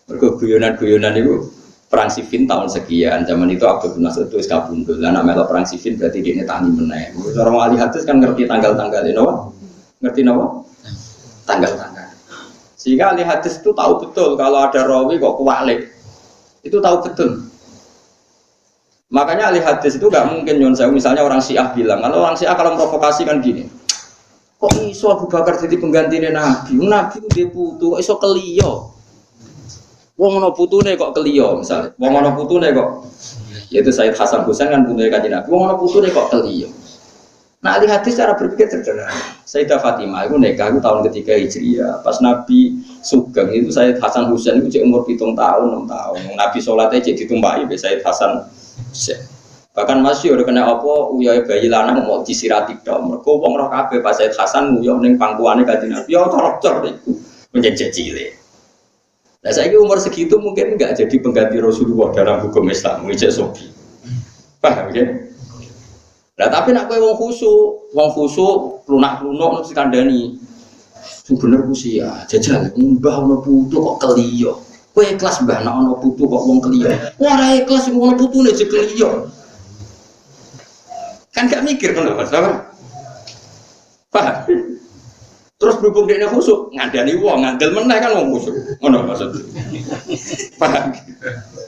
Mergo guyonan itu perang Siffin tahun sekian. Zaman itu Abdul bin Mas'ud itu wis kabundul. Lah nek melok perang Siffin berarti dia tani meneh. Orang ahli hadis kan ngerti tanggal-tanggal napa? Ngerti napa? Tanggal-tanggal. Sehingga ahli hadis itu tahu betul kalau ada rawi kok kuwalik. Itu tahu betul. Makanya ahli hadis itu gak mungkin nyon saya misalnya orang Syiah bilang kalau orang Syiah kalau memprovokasi kan gini kok iso Abu Bakar jadi penggantinya Nabi itu dia putu kok iso keliyo wong ono putune kok keliyo misalnya wong ono putune kok yaitu Sayyid Hasan Husain kan putune kanjeng Nabi wong ono putune kok keliyo. Nah ahli hadis cara berpikir sederhana. Sayyidah Fatimah itu nikah itu tahun ketiga Hijriah pas Nabi Sugeng itu Sayyid Hasan Husain itu umur 7 tahun 6 tahun Nabi sholatnya jadi ditumpahi Sayyid Hasan bahkan masih udah kena apa uyai bayi lanang mau disirati dong mergo wong roh kabeh pas Said Hasan nguyuh ning pangkuane kanjeng Nabi ya torok-cor iku menjadi cilik. Lah saiki umur segitu mungkin enggak jadi pengganti Rasulullah dalam hukum Islam ijek sobi. Paham ya? Lah tapi nek kowe wong khusyuk lunak-lunuk terus kandhani sing bener ku sih ya jajal mbah ono putu kok keliyo. Kowe ikhlas mbah nek ana putu kok wong keliyo. Ora ikhlas sing ana putune jek keliyo. Kan gak mikir ngono Mas. Paham? Terus berhubung dekne khusuk, ngandani wong, ngandel meneh kan wong khusuk. Ngono maksud. Paham?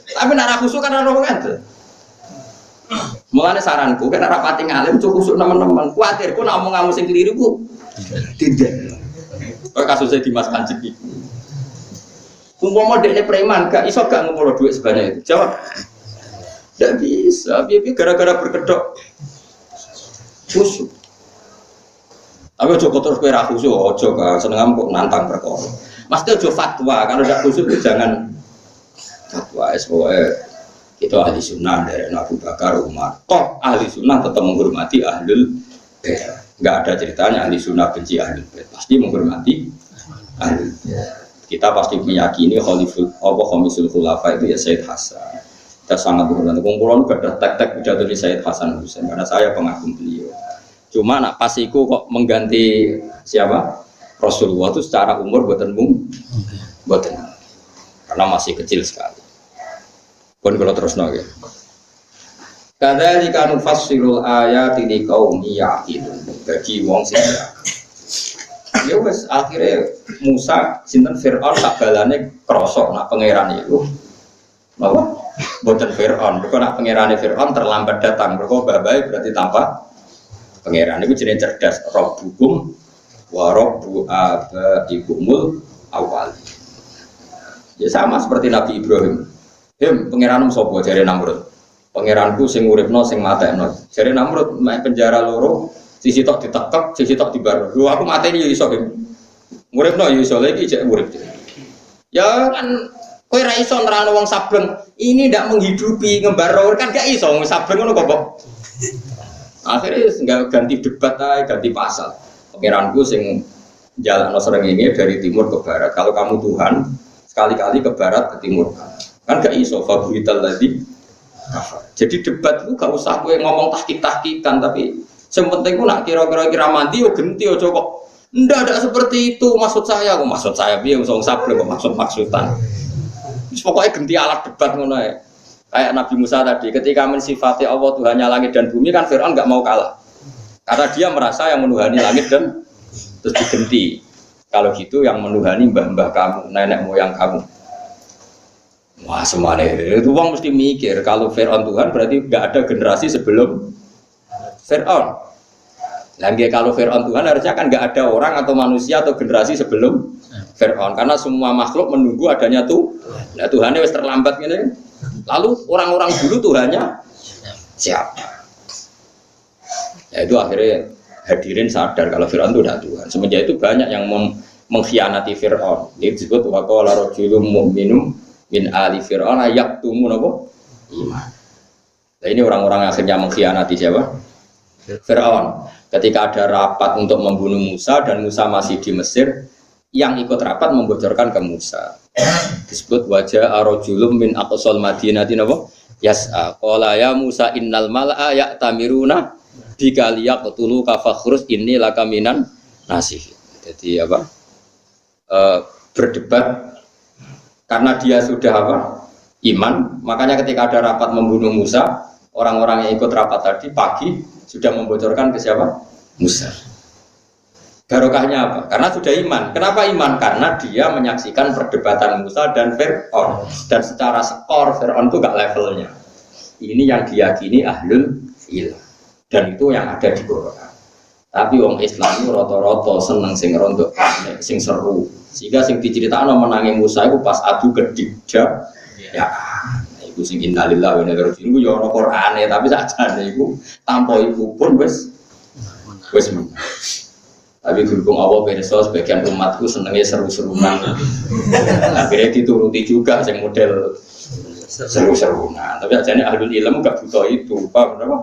Tapi nek ora khusuk kan ora wong ngandel. Mulane saranku kan rapati ngalim cukup kusuk teman-teman. Kuwatir ku nak omong kamu sing keliru ku tidak. Kok kasusnya Dimas Kanjeng iki. Umpama dekne preman gak iso gak ngumpul duit sebanyak itu. Jawab. Tidak bisa, biar gara-gara berkedok khusyuk. Tapi ojo terus kowe ra khusyuk, ojo kan seneng kok nantang perkara. Mesti ojo fatwa, kalau tidak khusyuk jangan fatwa. Itu ahli sunnah dari Abu Bakar, Umar. Toh ahli sunnah tetap menghormati ahlul bait. Enggak ada ceritanya ahli sunnah benci ahlul bait. Pasti menghormati ahlul bait. Kita pasti meyakini khamisul khulafa itu ya Sayyid Hasan. Kita sangat menghormati. Kumpulan gak ada tek-tek pidato dari Sayyid Hasan Husain karena saya pengagum beliau. Cuma nak pas iku kok mengganti siapa? Rasulullah itu secara umur boten karena masih kecil sekali. Pun kalau terus nggih. Kadzalika nufassirul ayati liqaumi ya'qilun. Bagi wong sing ya wis akhirnya Musa sinten Firaun tak balane krasa nak pangeran iku. Napa? Boten Firaun, mergo nak pangerane Firaun terlambat datang, mergo babae berarti tanpa pangeran iku jenenge cerdas. Rabbukum wa rabbu abaikumul awal. Ya sama seperti Nabi Ibrahim. Pangeranmu sapa jare Namrud? Pangeranku sing uripno sing matekno. Jare Namrud mek penjara loro, sisi tok ditekek, sisi tok dibar. Lho aku mateni ya iso, Him. Uripno ya iso lagi jek urip. Ya kan kowe ra iso nerangno wong sableng. Ini ndak menghidupi ngembar kan gak iso wong sableng ngono kok. Akhirnya enggak ganti debat ae, ganti pasal. Pangeranku sing jalakno srengenge dari timur ke barat. Kalau kamu Tuhan, sekali-kali ke barat ke timur. Kan gak iso fabrital tadi. Jadi debat itu gak usah kowe ngomong tahqiq-tahqiqan tapi yang penting ku nak kira-kira mandi yo genti aja kok. Ndak seperti itu maksud saya piye wong sableng kok maksud-maksudan. Wis pokoke genti alat debat ngono ae. Kayak Nabi Musa tadi ketika mensifati Allah Tuhannya langit dan bumi kan Firaun enggak mau kalah. Karena dia merasa yang menuhani langit dan terus digenti. Kalau gitu yang menuhani mbah-mbah kamu, nenek moyang kamu. Wah semuanya itu orang mesti mikir kalau Firaun Tuhan berarti nggak ada generasi sebelum Firaun. Lagi kalau Firaun Tuhan harusnya kan nggak ada orang atau manusia atau generasi sebelum Firaun karena semua makhluk menunggu adanya Nah Tuhannya wis terlambat gini. Lalu orang-orang dulu Tuhannya siapa? Ya itu akhirnya hadirin sadar kalau Firaun itu tidak Tuhan. Semenjak itu banyak yang mengkhianati Firaun. Itu disebut waqala rajulun mu'minun min ali Fir'aun yaktumun apa? Iman. Nah ini orang-orang akhirnya mengkhianati siapa? Fir'aun. Ketika ada rapat untuk membunuh Musa dan Musa masih di Mesir, yang ikut rapat membocorkan ke Musa. Disebut wajah arojulum min aqsal madinati apa? Yas'a qala ya Musa innal mala'a ya'tamiruna bika liyaqtuluka fakhrus inni laka minan nasih. Jadi apa? Berdebat karena dia sudah iman, makanya ketika ada rapat membunuh Musa, orang-orang yang ikut rapat tadi pagi sudah membocorkan ke siapa? Musa. Barokahnya apa? Karena sudah iman. Kenapa iman? Karena dia menyaksikan perdebatan Musa dan Fir'aun. Dan secara skor Fir'aun itu gak levelnya. Ini yang diyakini ahlul ilm. Dan itu yang ada di Quran. Tapi orang Islam itu rata-rata seneng sing rontok, sing seru. Sehingga sing diceritakan menangi Musa itu pas adu gede ya itu sing innalillahi wa inna ilaihi raji'un ya ono Qur'ane tapi sakjane iku tanpa iku pun wis tapi berhubung Allah pirsa sebagian umatku senenge seru-serunan akhirnya dituruti juga sing model seru-serunan tapi sakjane ahlul ilmu gak butuh itu paham berapa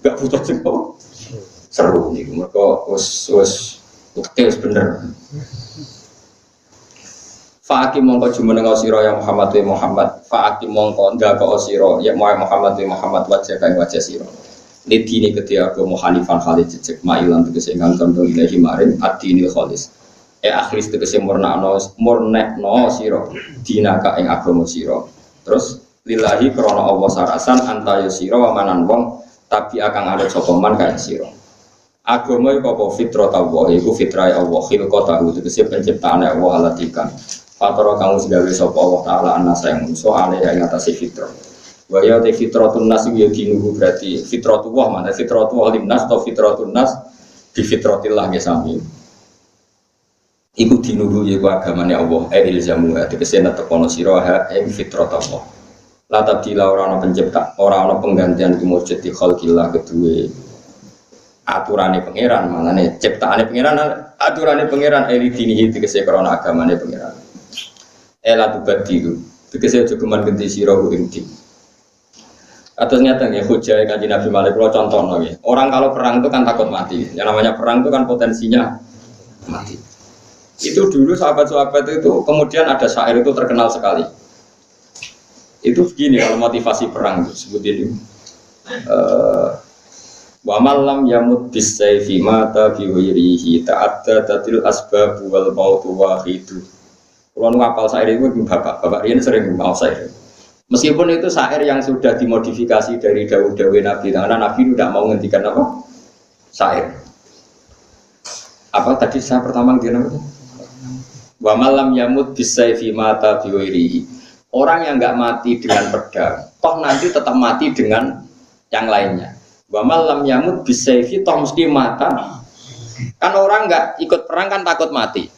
gak butuh sing seru niku mergo wis bener. Fa'akim mongko jumeneng sira ya Muhammad wa Muhammad fa'akim mongko ndako sira ya Muhammad wa Muhammad wajah kang wajah sira lidine kedhe agama hanifan khalid jejeg mailan tegese ingkang condong ilahi maring ad-dinil khalis akhlis tegese murnekno sira dinaka ing agama sira terus lillahi krana Allah sarasan anta sira wa manan wong tapi akan ada sapa man kaya sira agama iku apa fitrah Allah iku fitrah Allah khilqatahu tegese penciptaane Allah alatikan Fatara kamu sebagai sapa Allah Ta'ala anasa yang musuh alih yang atas fitrah Wa ya fitratun nas ya dinuhu berarti fitratullah mana fitratullah linnas atau fitratun nas bi fitratillah ya sami. Iku dinuhu ya agamane Allah ilzamu tegese netepono sira fitratullah. La tabdila ora ana pencipta, ora ana penggantian kumujud di khalqillah kedue aturane pangeran, manane ciptaane pangeran, aturane pangeran dinihi tegese krana agamane pangeran. Ela tubadilu tegese aja geman ganti sira ing Atas nyata ya hujah Kanjeng Nabi Malik kalau contoh ya. Orang kalau perang itu kan takut mati. Yang namanya perang itu kan potensinya mati. Itu dulu sahabat-sahabat itu kemudian ada syair itu terkenal sekali. Itu begini kalau motivasi perang itu sebut ini. Wa malam yamut bisayfi mata bi ghairihi ta'addatil asbab wal mautu wahidu. Kalau ngapal syair itu bapak ini sering mau syair. Meskipun itu syair yang sudah dimodifikasi dari dawuh-dawuh Nabi, karena Nabi tidak mau menghentikan apa? Syair. Apa tadi saya pertama ngene apa? Wa malam yamut bisayfi mata bi ghairihi. Orang yang enggak mati dengan pedang, toh nanti tetap mati dengan yang lainnya. Wa malam yamut bisayfi toh mesti mata. Kan orang enggak ikut perang kan takut mati.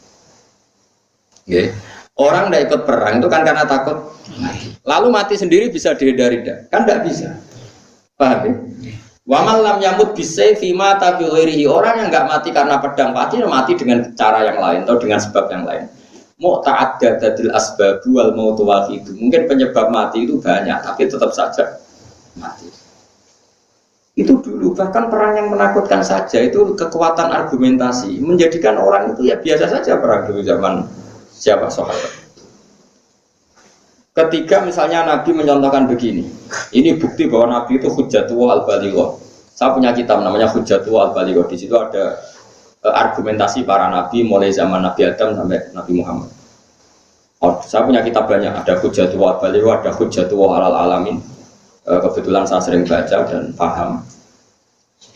Nggih. Orang tidak ikut perang itu kan karena takut mati. Lalu mati sendiri bisa dihindari kan tidak bisa. Paham ya? Wa malam yamut bisayfi mata bi ghairihi. Orang yang enggak mati karena pedang mati dengan cara yang lain atau dengan sebab yang lain. Mu'ta'addadatil asbab wal mautu wahidu. Mungkin penyebab mati itu banyak tapi tetap saja mati. Itu dulu bahkan perang yang menakutkan saja itu kekuatan argumentasi menjadikan orang itu ya biasa saja perang dulu zaman siapa sahabat. Ketika misalnya Nabi mencontohkan begini, ini bukti bahwa Nabi itu hujjatullah al-balighah. Saya punya kitab namanya Hujjatullah al-balighah. Di situ ada argumentasi para nabi mulai zaman Nabi Adam sampai Nabi Muhammad. Saya punya kitab banyak, ada Hujjatullah al-balighah, ada Hujjatullah al-alamin. Kebetulan saya sering baca dan paham.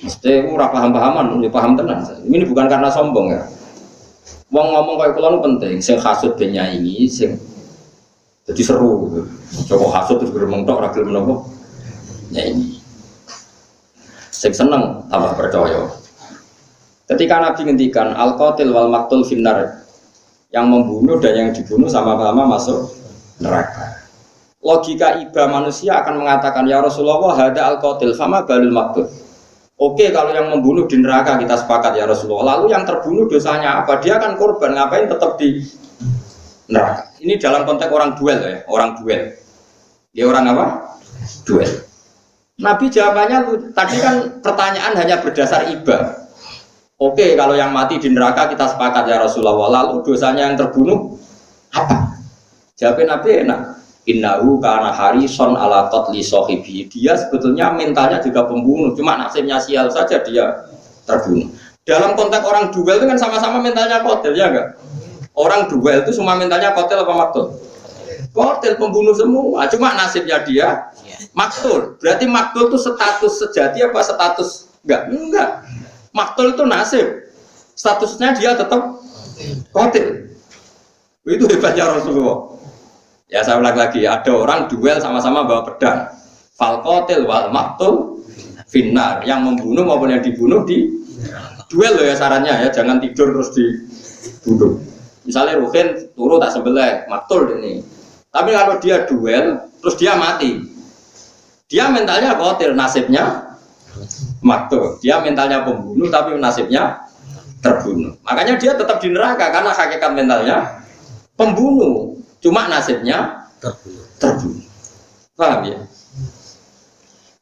Mesti ora paham-pahaman, paham tenan. Ini bukan karena sombong ya. Wong ngomong kayak kula nu penting, sing hasud ben nyaingi, sing jadi seru. Coba hasud terus gremeng tok ora gelem menapa. Nyaingi. Sing seneng tambah percaya. Ketika Nabi ngendikan al-qatil wal maqtul finnar, yang membunuh dan yang dibunuh sama-sama masuk neraka. Logika iba manusia akan mengatakan ya Rasulullah hada al-qatil fama balul maqtul. Oke, kalau yang membunuh di neraka kita sepakat ya Rasulullah. Lalu yang terbunuh dosanya apa? Dia kan korban, ngapain tetap di neraka? Ini dalam konteks orang duel ya, orang duel. Dia orang apa? Duel. Nabi jawabannya tadi kan pertanyaan hanya berdasar iba. Oke, kalau yang mati di neraka kita sepakat ya Rasulullah. Lalu dosanya yang terbunuh apa? Jawabnya Nabi enak. Innahu kana harison ala qatli sahibi. Dia sebetulnya mentalnya juga pembunuh, cuma nasibnya sial saja dia terbunuh. Dalam konteks orang duel itu kan sama-sama mentalnya qatil ya enggak? Orang duel itu semua mentalnya qatil apa maktul? Qatil, pembunuh semua, cuma nasibnya dia maktul. Berarti maktul itu status sejati apa status enggak? Maktul itu nasib. Statusnya dia tetap qatil. Itu hebatnya Rasulullah. Ya saya ulang lagi, ada orang duel sama-sama bawa pedang. Fal qatil wal maqtul finnar, yang membunuh maupun yang dibunuh di duel loh ya sarannya ya, jangan tidur terus dibunuh. Misalnya Ruhin turu tak sebelah, maqtul ini. Tapi kalau dia duel terus dia mati, dia mentalnya qatil, nasibnya maqtul. Dia mentalnya pembunuh tapi nasibnya terbunuh. Makanya dia tetap di neraka karena hakikat mentalnya pembunuh. Cuma nasibnya terbunuh. Paham ya?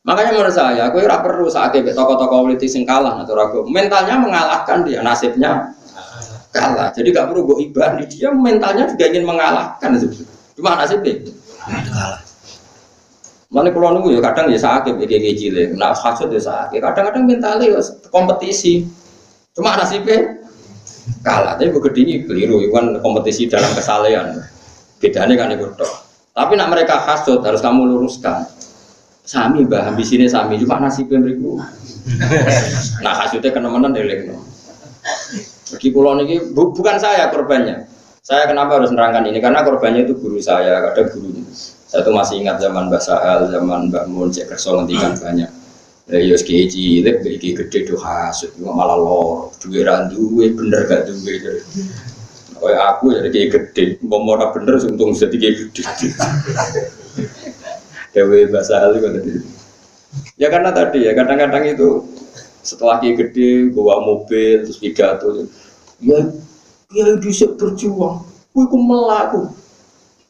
Makanya menurut saya, aku ora perlu saat tokoh-tokoh politik sing kalah atau ragu. Mentalnya mengalahkan dia, nasibnya kalah. Jadi gak perlu go ibah, dia mentalnya juga ingin mengalahkan. Cuma nasibnya kalah. Mana kalau nunggu ya kadang ya sakit, kayak cilik. Nah hasud ya sakit. Kadang-kadang mentalnya kompetisi. Cuma nasibnya kalah. Tapi begitu ini keliru, kan kompetisi dalam kesalehan. Bedanya kan itu dok. Tapi nak mereka hasud harus kamu luruskan. Sami bah, habis ini sami cuma nasibnya mereka. Nah hasudnya kena-kena delek. Bagi pulau ini bukan saya korbannya. Saya kenapa harus nerangkan ini? Karena korbannya itu guru saya, ada gurunya. Saya tuh masih ingat zaman Mbak Sahal, zaman Mbak Mun, Cek Kerso ngendikan banyak. Ya kiai cilik, kiai gede tuh hasut, malah lor, duwe randuwe bener gak duwe. Kayak aku ya kiai gede, mau ora bener untung jadi kiai gede. Dewe Mbak Sahal itu tadi. Ya karena tadi ya kadang-kadang itu setelah kiai gede bawa mobil terus pidato, ya kiai bisa berjuang, aku melaku.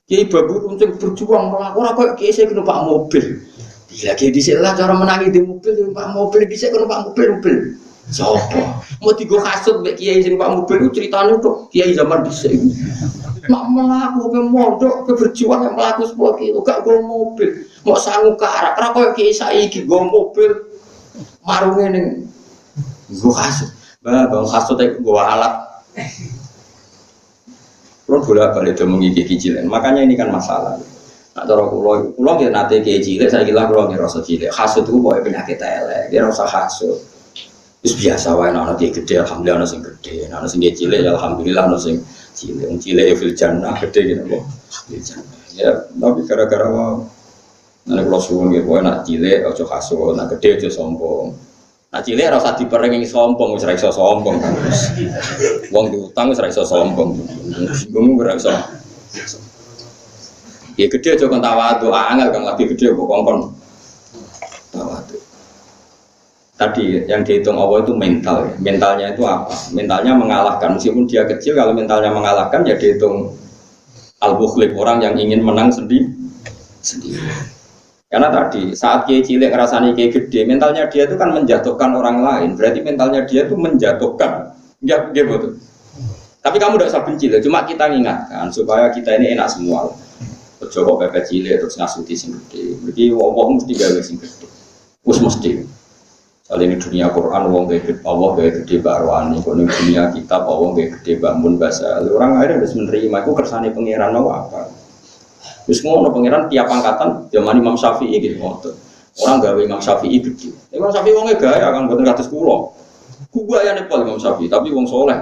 Kiai babu runcing berjuang melaku, orang kayak kiai saya kena pak mobil. Bila kiai disik lah cara menangi di mobil, pak mobil disik kena pak mobil. Siapa? Mau tiga kasut mbak kiai sini pak mobil itu ceritanya tuh kiai zaman disik. Mak melaku, mondok, berjuang yang melaku 10 kilo, gak gue mobil. Mau sanggup ke arah, karena kayak kiai saya gue mobil, marungnya nih, gue kasut. Bang kasut itu gue alat. Kalau boleh balik itu mengiki cilik, makanya ini kan masalah. Nak cara pulau kita nanti kiai cilik, saya kira pulau nggak rasa cilik. Hasut itu boleh penyakit elek, dia rasa hasut. Terus biasa wae anak kiai gede, alhamdulillah anak sing gede, anak sing cilik, alhamdulillah anak sing cilik, fil jannah gede gitu kok. Ya, tapi gara-gara wow, nanti kalau suwun gitu, nak cilik, ojo hasut, nak gede ojo sombong. Nah cilik rasa diperengi sombong, wis ra iso sombong kan. Wong diutang wis ra iso sombong. Bingung ora iso. Ya gede aja kon tawadhu, angel kan lagi gede kok kongkon. Tawadhu. Tadi yang dihitung Allah itu mental. Mentalnya itu apa? Mentalnya mengalahkan. Meskipun dia kecil, kalau mentalnya mengalahkan ya dihitung al-bukhlib, orang yang ingin menang sendiri. Karena tadi saat kiai cilik ngerasani kiai gede, mentalnya dia itu kan menjatuhkan orang lain. Berarti mentalnya dia itu menjatuhkan, ya betul. Tapi kamu tidak usah benci, cuma kita ingatkan supaya kita ini enak semua. Coba pepet cilik terus ngasuti sing gede. Jadi wong mesti gawe sing gede. Wis mesti. Soal ini dunia Quran wong gede, Allah gede barwani. Kalau ini dunia kitab wong gede bangun bahasa. Orang akhirnya harus menerima itu kersane pangeran apa? Terus ngono pangeran tiap angkatan zaman Imam Syafi'i gitu ngoten. Orang gawe Imam Syafi'i gede. Imam Syafi'i wonge gaya kan boten kados kula. Kuwa ya nepal Imam Syafi'i, tapi wong soleh.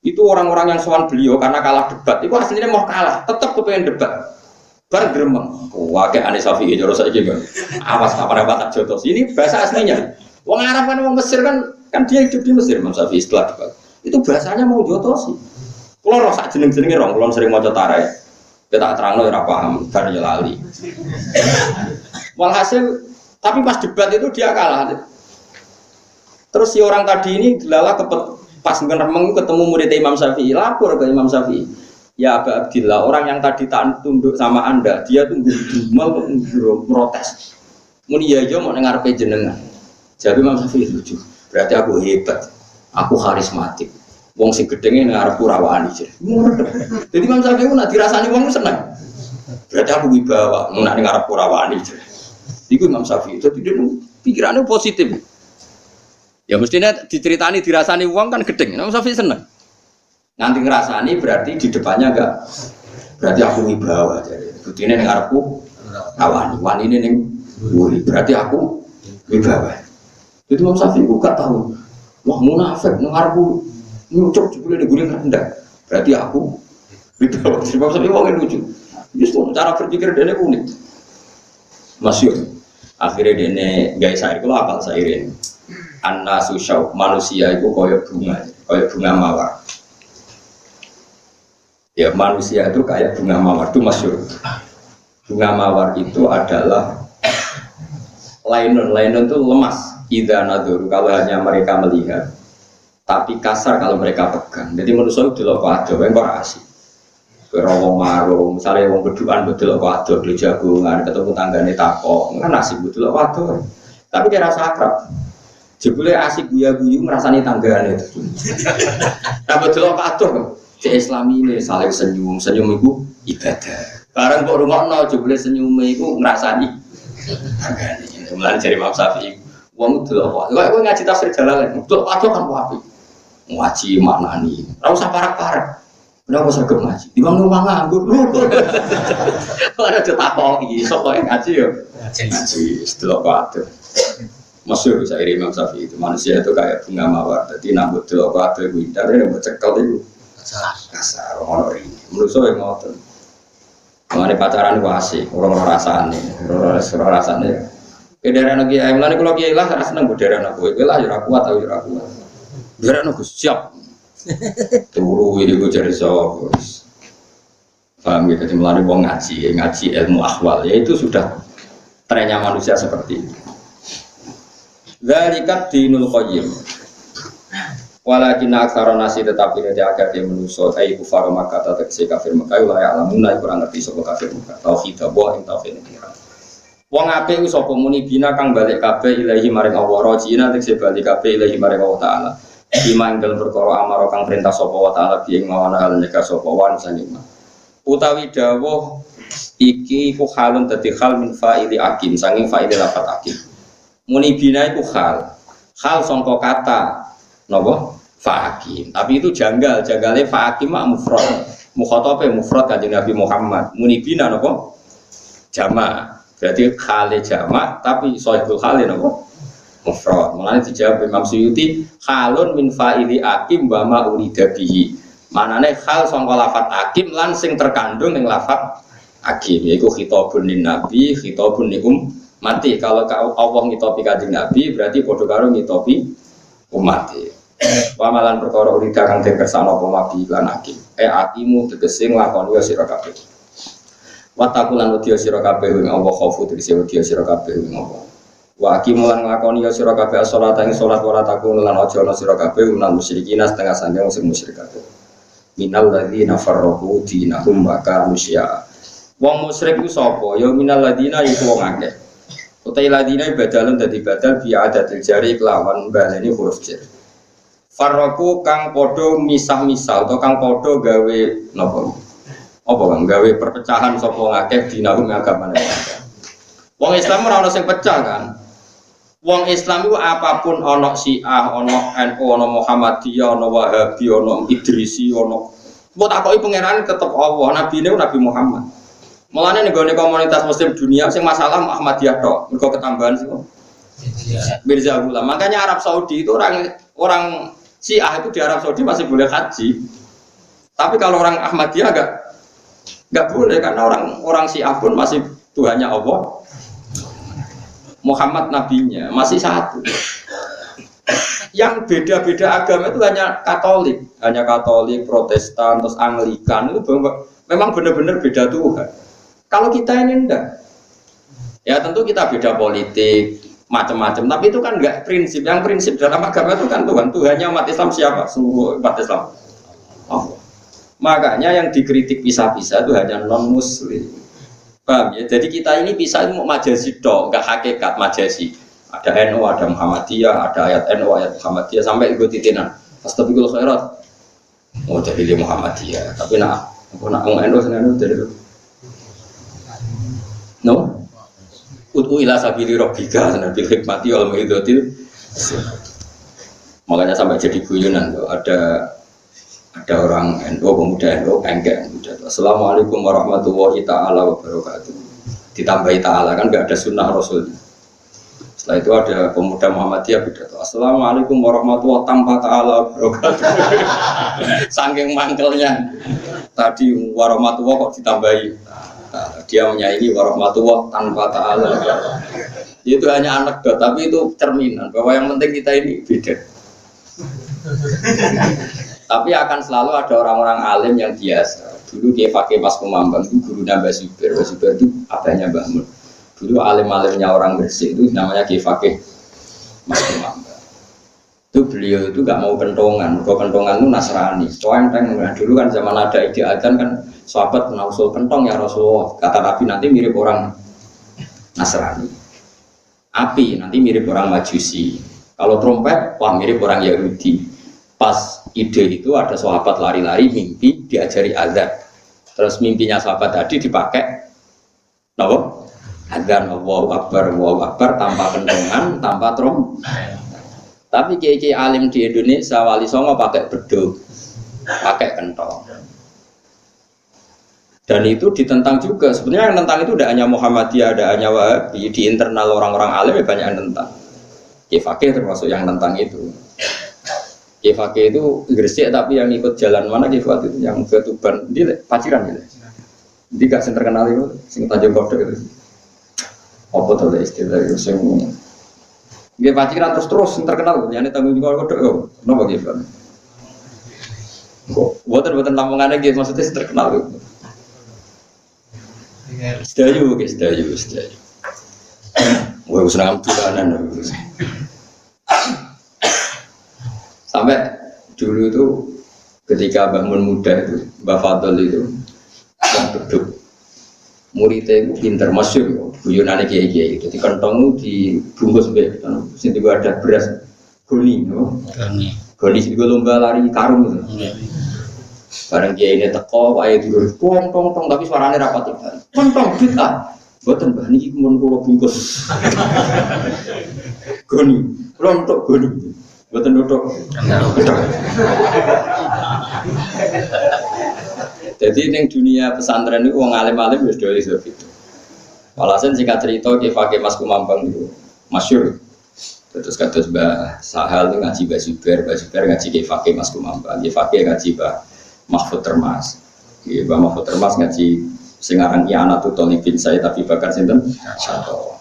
Itu orang-orang yang sowan beliau karena kalah debat. Itu aslinya mau kalah, tetap kepengen debat. Bar gremeng. Wah kayak Ane Syafi'i jero saiki kan. Awas apa-apa tak jotos. Ini bahasa aslinya. Wong Arab kan wong Mesir kan dia hidup di Mesir Imam Syafi'i setelah debat. Itu bahasanya mau jotosi. Kulo roh sak jeneng-jenenge rong, kulo sering maca tarikh. Kita terang loh, paham, karena lali. Walhasil, tapi pas debat itu dia kalah. Terus si orang tadi ini lala pas ngeremeng ketemu murid Imam Syafi'i, lapor ke Imam Syafi'i. Ya Aba Abdillah, orang yang tadi tak tunduk sama anda, dia tunggu dumal protes. Muni ya mau ngarepe jenengan. Jadi Imam Syafi'i lucu. Berarti aku hebat, aku karismatik. Wong sing gedenge ngarep rawani jare. Jadi Imam Syafi'i nak dirasani wong seneng. Berarti aku wibawa, nak ngarep rawani jare. Iku Imam Syafi'i itu pikirannya positif. Ya mestinya diceritani dirasani wong kan gedeng. Imam Syafi'i seneng. Nanti ngerasani berarti di depannya enggak. Berarti aku wibawa jare. Butine ngarepku rawani, wanine ning mburi. Berarti aku wibawa. Itu Imam Syafi'i ku gak tahu. Wah munafik ngarepku nyucuk jebule di guling rendah. Berarti aku wibawa. Sebab sampai wong lucu. Justru cara berpikir dia unik. Masyhur. Akhirnya dia gawe syair kula apal syair. Annasu syauq, manusia itu kayak bunga mawar. Ya manusia itu kayak bunga mawar itu masyhur. Bunga mawar itu adalah lainun itu lemas. Idza nadhuru kalau hanya mereka melihat. Tapi kasar kalau mereka pegang. Jadi manusia itu delok ado, engko asik. Wong marung, misalnya wong berduaan delok ado, beli jagungan, ketemu tanggane takok, kan asik delok ado. Tapi kira rasa akrab. Jebule asik guya-guyu ngrasani tanggane itu. Tapi delok ado, cek Islami ini saling senyum iku ibadah. Barang kok rungokno jebule senyume iku ngrasani tanggane. Mulane jare Imam Syafi'i, wong delok ado. Kowe ngaji tafsir Jalalain, delok ado kan apik. Ngaji maknani, ora usah parak-parak. Kenapa sergap ngaji? Di bang rumah nganggur, ada ditakoki, sok ngaji ya. Ngaji, setelah waktu. Masyhur syair Imam Syafi'i itu manusia itu kayak bunga mawar. Jadi nambut setelah waktu itu indah, dia nambut cekal itu kasar, orang ini. Menurut saya ngotot. Mengenai pacaran itu asik, orang rasane, orang rasane. Kedaran lagi, mulane kalau kiai lah rasa seneng kedaran aku, kiai lah jurah kuat atau jurah kuat. Kedaran aku siap. Turu ini gue cari soal. Paham gitu, mulane wong ngaji ilmu ahwal, ya itu sudah trennya manusia seperti itu. Dzalikat dinul qayyim. Walakin aktsara nasi tetapi nanti agar dia menuso ai kufar Makkah tegese kafir Makkah la ya'lamuna kurang ngerti sapa kafir Makkah tauhid wa ing tauhid kira. Wong apik ku sapa muni bina kang balik kabeh ilahi maring Allah rajina tegese balik kabeh ilahi maring Allah taala. Iman dalam perkara amara kang perintah sapa wa taala bi ing mawana hal nyegah sapa wan sanima. Utawi dawuh iki ku halun dadi hal min fa'ili akim sanging fa'ili lafat akim. Muni bina iku hal sangka kata napa fa'akim, tapi itu janggalnya fa'akim mak mufrad, mukhatabe mufrad kanjeng Nabi Muhammad. Munibina napa jamak, berarti khale jamak, tapi sahibul khale napa mufrad. Mulane dijawab Imam Suyuti, khalun min fa'ili akim wa ma urida bihi. Manane khal sangka lafat akim lan sing terkandung ning lafat akim, yaiku khitabun lin nabi, khitabun li ummati. Kalau Allah ngitopi kanjeng Nabi, berarti padha karo ngitopi umat. Wamalan perkara urida kang den kersane apa mabi lan akim. Akimu tegese nglakoni sira kabeh. Wa taqulan wedya sira kabeh ing Allah khaufu tegese wedya sira kabeh ing Allah. Wa akimu lan nglakoni sira kabeh salat ing salat wala takun lan aja ana sira kabeh lan musyrikin setengah sanjang sing musyrik kabeh. Minal ladzina farraqu dinahum wa kanu syi'a. Wong musyrik ku sapa? Ya minal ladzina iku wong akeh. Utai ladzina badalun dadi badal bi adatil jari kelawan baleni huruf jar. Farroku kang podo misah-misah atau kang podo gawe nopo, apa kang gawe perpecahan sopo ngakeh dinahum agama mereka. Wong Islam ora ono sing pecah kan. Wong Islam itu apapun ono Syiah, ono NU, ono Muhammadiyah, ono Wahabi, ono Idrisi, ono. Mbok takoki pangeran tetep Allah, nabine Nabi Muhammad. Mulane ning komunitas muslim dunia sing masalah Ahmadiyah tok, mergo ketambahan sing Mirza Ghulam. Makanya Arab Saudi itu orang Syiah itu di Arab Saudi masih boleh haji, tapi kalau orang Ahmadiyah nggak boleh karena orang Syiah pun masih Tuhannya Allah, Muhammad nabinya masih satu. Yang beda-beda agama itu hanya Katolik, Protestan, terus Anglikan itu memang benar-benar beda Tuhan. Kalau kita ini enggak, ya tentu kita beda politik. Macam-macam, tapi itu kan enggak prinsip. Yang prinsip dalam agama itu kan Tuhannya umat Islam siapa? Seluruh umat Islam. Oh. Makanya yang dikritik pisah-pisah itu hanya non-muslim. Paham ya? Jadi kita ini pisah itu mau majasi dong, enggak hakikat majasi. Ada NU, ada Muhammadiyah, ada ayat NU, ayat Muhammadiyah sampai ikut titinan. Astagfirullah khairat. Oh jadi dia Muhammadiyah, tapi aku nak NU senang jadi no. Utu ila sabili rabbika bil hikmati wal mau'izatil. Makanya sampai jadi guyonan tuh ada orang NU pemuda NU engkek muda. Assalamualaikum warahmatullahi taala wabarakatuh. Ditambahi taala kan enggak ada sunnah Rasul. Setelah itu ada pemuda Muhammadiyah pidato. Assalamualaikum warahmatullahi tanpa taala wabarakatuh. Saking mangkelnya. Tadi warahmatullahi kok ditambahi. Dia menyaingi warahmatullah tanpa ta'ala. Itu hanya anekdot, tapi itu cerminan bahwa yang penting kita ini beda. Tapi akan selalu ada orang-orang alim yang biasa. Dulu dia pakai pas Kumambang itu guru Mbah Zubair. Mbah Zubair itu abahnya Mbah Mun. Dulu alim-alimnya orang Gresik itu namanya Ki Fakih Mas Kumambang. Itu beliau itu gak mau kentongan. Kalau kentongan itu Nasrani. Soalnya dulu kan zaman ada ide adzan kan sahabat pernah usul kentong ya Rasulullah. Kata Nabi nanti mirip orang Nasrani. Api nanti mirip orang Majusi. Kalau trompet wah mirip orang Yahudi. Pas ide itu ada sahabat lari-lari mimpi diajari adzan. Terus mimpinya sahabat tadi dipakai apa? Adzan Allahu Akbar tanpa kentongan, tanpa trompet. Tapi kiai-kiai alim di Indonesia wali songo pakai beduk, pakai kentong. Dan itu ditentang juga. Sebenarnya yang tentang itu tidak hanya Muhammadiyah, tidak hanya Wahabi. Di internal orang-orang alim banyak yang tentang. Kiai Fakih termasuk yang tentang itu. Kiai Fakih itu Gresik tapi yang ikut jalan mana Kiai Fakih itu yang ke Tuban, di Paciran gitu. Jadi gak sing terkenal itu, sing Tanjung Kodok itu. Apa tuh istilah itu sing dia paciran terus terkenal, yang Tanjung Kodok itu, kenapa gitu? Kok buatan lampungannya gitu, maksudnya terkenal itu. Sedayu. Gue senang tulanan. Sampai dulu itu ketika Mbah Mun muda itu, Mbah Fadl itu yang beduk muridnya itu pinter masyhur, guyonane kiai-kiai itu di kantong dibungkus be, sing juga ada beras goni, goni sing lomba lari karung itu. Barang kiai ini teko, wae dulu tong tapi suaranya rapat itu. Tong bid'ah. Mboten Mbah niki mun kula bungkus. Goni, rontok goni. Mboten nutuk. Jadi ning dunia pesantren itu wong alim-alim wis do iso gitu. Walhasil singkat cerita Ki Fakih Mas Kumambang itu masyhur. Terus kados Mbah Sahal itu ngaji Mbah Zubair ngaji Ki Fakih Mas Kumambang, Ki Fakih ngaji Mbah Mahfud Termas. Ki Mbah Mahfud Termas ngaji sing aran Ki Anatul Thalibin saya tapi bakar sinten? Sato.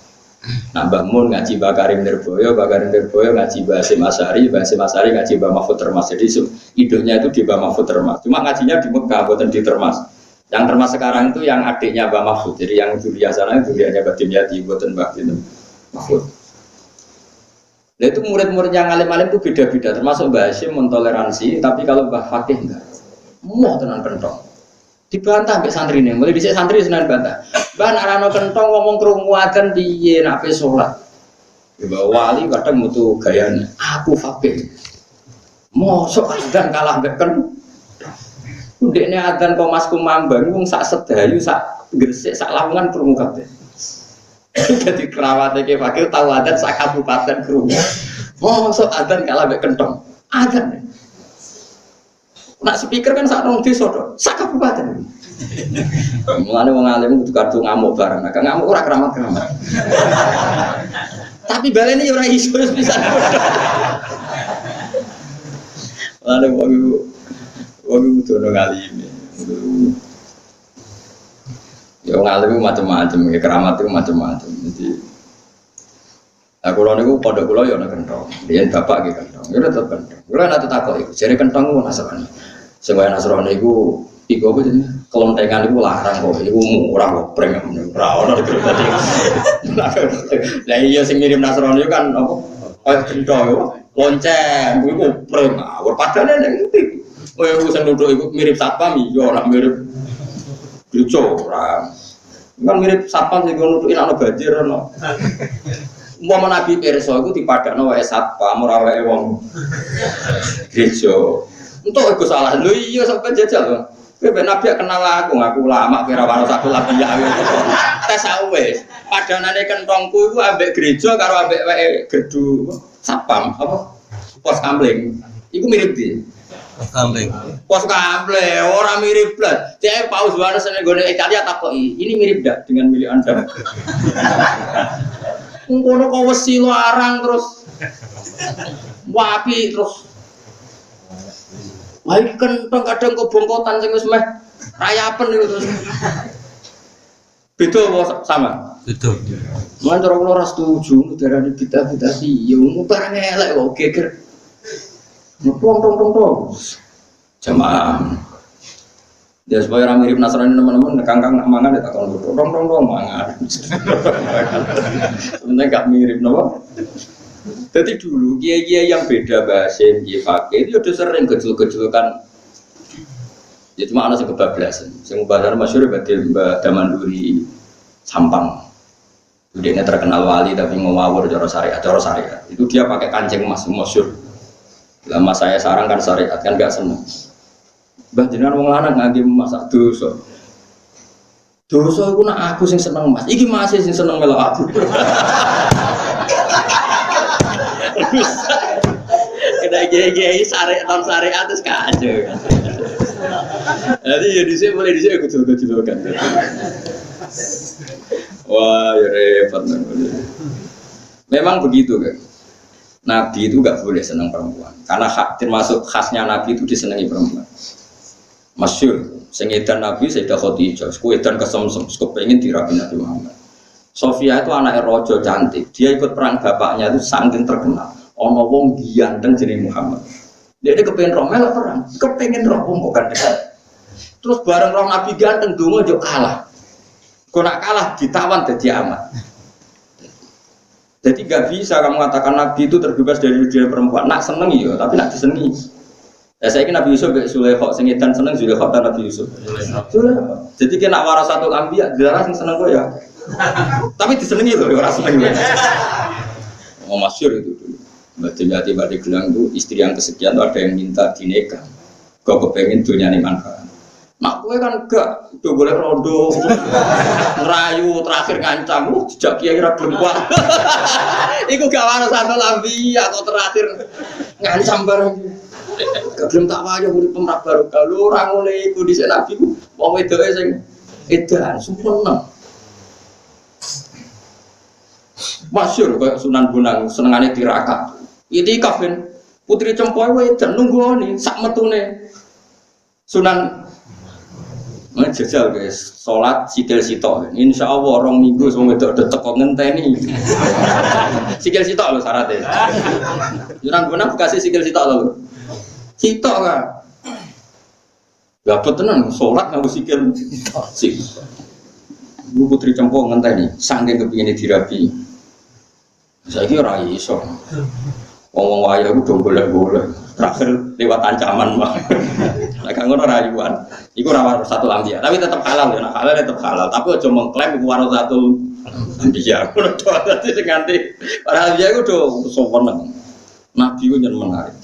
Nah Mbah Mun ngaji Mbah Karim Nirboyo ngaji Mbah Hasyim Asy'ari ngaji Mbah Mahfud Termas. Jadi idolnya itu di Mbah Mahfud Termas. Cuma ngajinya di Mekah, bukan di Termas. Yang Termas sekarang itu yang adiknya Mbah Mahfud. Jadi yang Duriya sana itu durianya Mbah Dimyati, bukan Mbah Mahfud. Nah itu murid-murid yang alim-alim itu beda-beda. Termasuk Mbah Hasyim mentoleransi, tapi kalau Mbah Fakih enggak. Mau tenan kentong. Dibantah mbek santrine, mulai dhisik santri senan bantah. Mbah nek ana kentong ngomong krungu adzan piye nek ape salat. Mbah Wali kadang mutu gayane, aku fakih. Mosok adzan kalah mbek kentong. Ndekne adzan kok Mas Kumambang wong sak Sedayu, sak Gresik, sak Lamongan krungu kabeh. Dadi kerawate Ki Fakih tau adzan sak kabupaten krungu. Mosok adzan kalah mbek kentong. Adzan. Nak speaker kan sak rong desa to, sak kabupaten. Mulane wong alim kudu kadung ngamuk bareng, nek ngamuk ora keramat-keramat. Tapi balene ora iso pisan. Mulane wong kudu ono ngalim. Ya wong alim macam-macam, ya keramat itu macam-macam. Jadi aku lho niku pondok kula ya ana kentong. Biyen bapak nggih kentong. Ya tetep kentong. Kula nek takoki, jare kentong ku nasrani. Sing wae nasrani iku apa jenenge? Kelontengan iku larang kok. Iku ora gobreng ora ono dadi. Lah iya sing mirip nasrani kan apa? Kaya kentong yo. Lonceng iku gobreng. Ora padane ning ndi. Kowe sing nuthuk iku mirip satpam yo ora mirip gereja ora. Kan mirip satpam sing nutuki ana banjir ono. Umpama Nabi pirsa iku dipadakno wae satpam ora wae wong gereja. Entuk iku salah. Lho iya sampe jajal lho. Kowe Nabi kenal aku, ngaku lama kira waro satu lagi ya. Tes wis. Padanane kentongku iku ambek gereja karo ambek wae gerdu satpam apa? Pos Kamling. Iku mirip di. Pos Kamling. Pos Kamling ora mirip blas. Cek Paus Yohanes ning gone Italia takoki, ini mirip ndak dengan milik Anda? Ngono kok wesi larang terus wapi terus wah iki kentong kadang kok bongkotan sing wis meh rayapen itu terus beda apa sama? Beda. Mun cara kula ora setuju darane bid'ah-bid'ah iki ya barang elek kok geger. Tong jamaah. Ya supaya orang mirip Nasrani teman-teman, kangkang nak mangan ya tak kalau dong mangan. Sebenarnya nggak mirip, no. Jadi dulu kiai-kiai yang beda bahasa Kiai Fakih itu udah sering gejol-gejolkan. Ya cuma ada kebablasan. Yang bahasa masyhur berarti Mbak Damanduri Sampang. Dia terkenal wali tapi ngawur cara syariat. Itu dia pakai kancing emas masyhur. Lama saya sarang kan syariat kan nggak seneng. Mbah jenengan wong lanang ngangge masak dosa. Dosa iku nak aku sing seneng Mas. Iki masih sing seneng melok aku. Kena kiai syariat non syariat terus kacau. Jadi ya dhisik mulai dhisik gejol-gejolkan. Wah, ya repot. Memang begitu kan. Nabi itu enggak boleh senang perempuan. Karena termasuk khasnya Nabi itu disenangi perempuan. Masyhur Sing edan Nabi Sayyidah Khadijah, ku edan kesemsem, kepengin dirabi Nabi Muhammad. Sofia itu anak rojo cantik, dia ikut perang bapaknya itu saking terkenal. Ono wong ganteng jenenge Muhammad. Dia kepengen roh melok perang, kepengen roh wong bukan dekat. Terus bareng roh Nabi ganteng donga yo kalah. Kok nak kalah ditawan dadi amat. Jadi gak bisa kamu mengatakan Nabi itu terbebas dari dunia perempuan. Nak seneng ya, tapi nak disenengi. Ya saya kira Nabi Yusuf be Zulaikha sing edan seneng Zulaikha ta Nabi Yusuf. Zulaikha. Jadi kena warasatul anbiya, dilarang sing seneng kok ya. Tapi disenengi lho ora seneng. Oh masyhur itu dulu. Mbak Timati Gelang itu istri yang kesekian tuh ada yang minta dinikah. Kok kepengen dunyane manfaat. Nak kowe kan gak do golek rondo. Ngerayu terakhir ngancam, jejak kiai ra berkuat. Iku gak warasatul anbiya kok terakhir ngancam bareng. Gak belum tak wayo urip pemrak baru kalau ora ngene iku dhisik Nabi ku wong wedoke sing edan sempurna. Masyhur kaya Sunan Bonang senengane tirakat. Iki kafin putri Cempoe wedan nunggoni sak metune. Sunan ngejajal guys, salat sikil sitok. Insyaallah 2 minggu wong wedok teko ngenteni. Sikil sitok lho syaratnya. Sunan Bonang dikasih sikil sitok lho. Sitok kan. Dapat tenan salat nganggo sikil. Sik. Bu putri Cempoe ngenteni saking kepingine dirabi. Saiki ora iso. Wong wayah ku do golek-golek. Terakhir lewat ancaman mah. Lah kan ngono rayuan. Iku ora satu anbiya, tapi tetap halal ya. Nah, halal tetap halal, tapi aja mengklaim iku satu anbiya. Ngono to dadi sing nganti para anbiya iku do sopan. Nabi ku nyen menarik.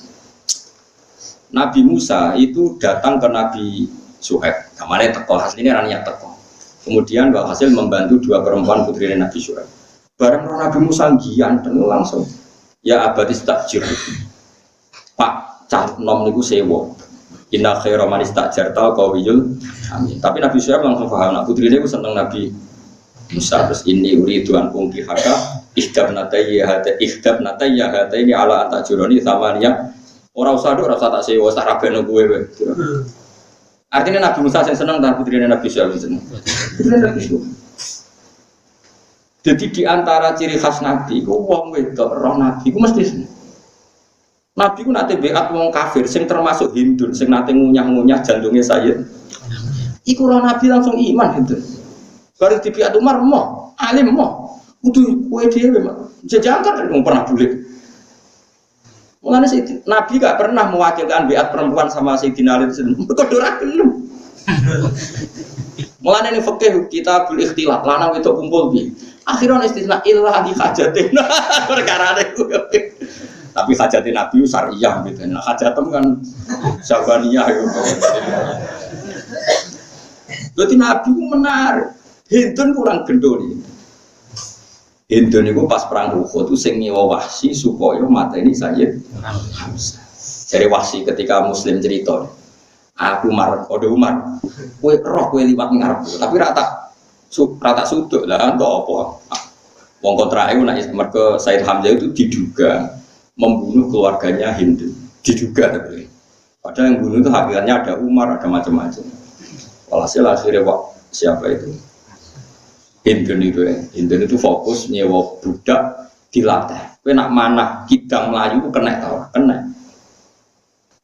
Nabi Musa itu datang ke Nabi Syuaib. Kamane teko asline ra niat teko. Kemudian hasil membantu 2 perempuan putri Nabi Syuaib. Bareng Nabi Musa ganteng langsung. Ya abadi stajir. Pak cah nom niku sewa. Inna khaira man istajarta qawiyul amin. Tapi Nabi Syuaib langsung paham. Nah, putrine ku seneng Nabi Musa terus ini uridu an ungki haka ihdabnatayya hata ini ala antajuroni samania. Ora usah do ora usah tak sewa tak rabeno kowe. Artinya Nabi Musa sing seneng ta putrine Nabi Syuaib seneng. Putrine Nabi Syuaib. Jadi di antara ciri khas Nabi ku wong wedok roh Nabi ku mesti seneng. Nabi ku nate beat wong kafir sing termasuk Hindun sing nate ngunyah-ngunyah jantunge Sayyid. Iku roh Nabi langsung iman Hindun. Baru dibiat Umar moh, alim moh. Kudu kowe dhewe mah. Jajangkan wong pernah bulik. Mulane Nabi gak pernah mewakilkan beat perempuan sama Sayyidina Ali itu. Mergo ora gelem. Mulane ning fikih kita bil ikhtilaf lanang wedok kumpul piye. Akhirnya istisna illa di hajatin. Perkara itu. Tapi hajatin Nabi syariah gitu. Nah hajatem kan sabaniyah gitu. Jadi Nabi itu menarik. Hindun kurang gendoni. Hindun itu pas perang Uhud itu sing nyewa Wahsy supaya mateni Sayyid Hamzah. Jadi Wahsy ketika Muslim cerita, aku Umar, kowe roh kowe liwat ngarep, tapi rata suduk lah untuk apa? Wong kontra itu nek mergo Sayyid Hamzah itu diduga membunuh keluarganya Hindu, diduga tapi. Padahal yang bunuh itu hakikatnya ada Umar, ada macam-macam. Walhasil akhirnya siapa itu? Hindu itu ya. Hindu itu fokus nyewa budak dilatih. Kowe nak manah kidang Melayu kena tau, kena.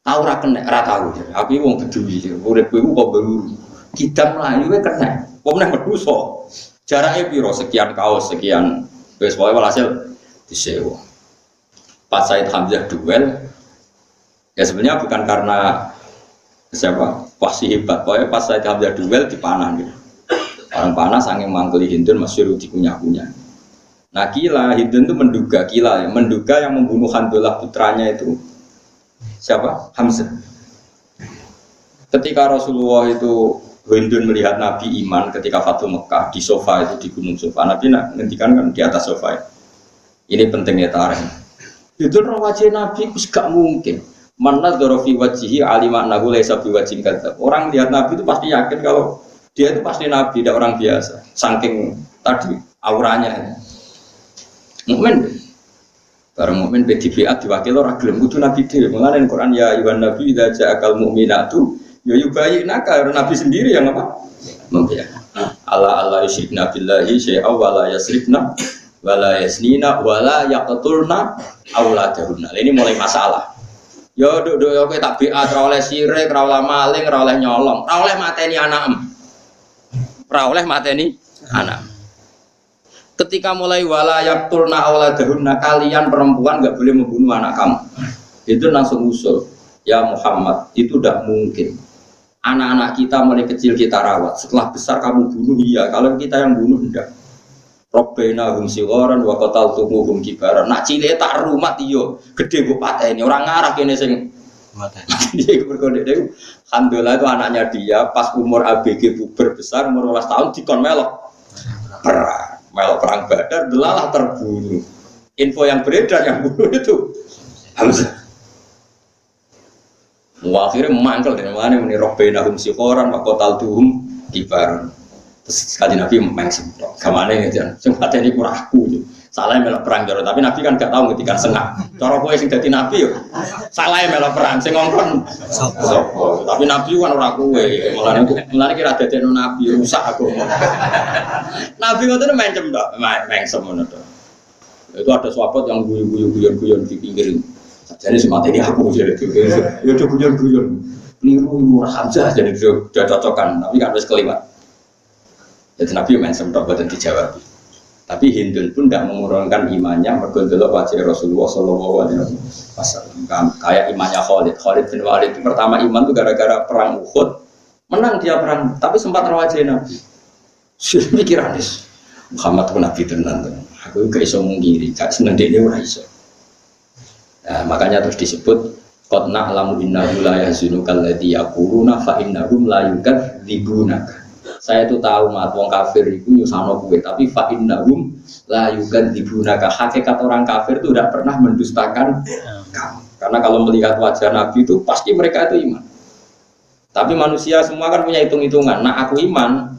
Tahu ra kena, ra tahu. Aku iki wong Beduwi, urip kowe kok baru. Kidang Melayu kowe kena. Kok meneh medusa. Jarake piro sekian kaos, sekian wis pokoke walhasil disewa. Pas Sayyid Hamzah duel, ya sebenarnya bukan karena siapa Wahsy hebat, pokoknya pas Sayyid Hamzah duel dipanah gitu. Orang panah saking mangkeli Hindun masyhur dikunyah-kunyah. Nah Kila, Hindun itu menduga yang membunuh Handullah putranya itu siapa? Hamzah. Ketika Rasulullah itu Hindun melihat Nabi iman ketika Fathu Mekah di sofa itu di gunung sofa, Nabi ngendikan kan di atas sofa. Ini pentingnya tarikh. Itu wajah Nabi itu gak mungkin. Mana dorofi wajihi alimak nahu laisa biwajin kadzab. Orang lihat Nabi itu pasti yakin kalau dia itu pasti Nabi, tidak orang biasa. Saking tadi auranya. Mukmin. Barang mukmin PDBA diwakil orang gelem kudu Nabi dhewe. Mulane Quran ya ayyuhan nabi idza ja'akal mu'minatu Ya yubayyinaka, Nabi sendiri yang apa? Membiarkan. Allah yusyrikna billahi syai'a wa la yasrifna wa la yasnina wa la yaqtulna auladahunna. Ini mulai masalah. Ya duk kowe tak biat ora oleh sirik, ora oleh maling, ora oleh nyolong, ora oleh mateni anakem. Ora oleh mateni anak. Ketika mulai wala yaqtulna auladahunna, kalian perempuan enggak boleh membunuh anak kamu. Itu langsung usul. Ya Muhammad, itu tidak mungkin. Anak-anak kita mulai kecil kita rawat, setelah besar kamu bunuh, iya. Kalau kita yang bunuh, enggak. Robbena hum sigoran wa qataltumuhum kibaran. Nak cilik tak rumat iyo, gede gue pateni. Orang ngarah kene sing dia berkode itu. Alhamdulillah itu anaknya dia pas umur ABG puber besar, umur 12 tahun dikon melok perang Badar, delalah terbunuh. Info yang beredar yang bunuh itu Hamzah. Akhirnya mangkel dengan mana ini Robbena hum sigoran wa qataltuhum kibaran. Terus sekali Nabi mengsem, kemana ini jangan, sempat ini kurangku, salah melok perang jaro, tapi Nabi kan gak tahu ngetikan sengah. Cara kowe sing dadi Nabi yo, salah melok perang, sing ngongkon, tapi Nabi kan ora kowe, mulane kira dadi Nabi rusak aku. Nabi ngoten mencem tok, mengsem ngono tok. Itu ada sahabat yang guyon di pinggir. Jadi semata ini aku jadi itu, ya udah guyon, keliru Hamzah jadi udah cocokan, tapi kan harus kelewat. Jadi Nabi main sempat buatan dijawab. Tapi Hindun pun tidak mengurangkan imannya mergonjolok wajah Rasulullah SAW. Kayak imannya Khalid bin Walid itu pertama iman itu gara-gara perang Uhud, menang dia perang, tapi sempat rawajah Nabi. Sudah pikiran Muhammad pun Nabi tenan. Aku gak iso mungkiri, gak seneng dia ora iso. Nah, makanya terus disebut qad na'lamu innahu la yahzunukal ladzi yaquluna fa innahum la yukadzibunaka. Saya itu tahu mat wong kafir itu nyusahno kowe, tapi fa innahum la yukadzibunaka. Hakikat orang kafir itu tidak pernah mendustakan kamu. Karena kalau melihat wajah Nabi itu pasti mereka itu iman. Tapi manusia semua kan punya hitung-hitungan. Nah, aku iman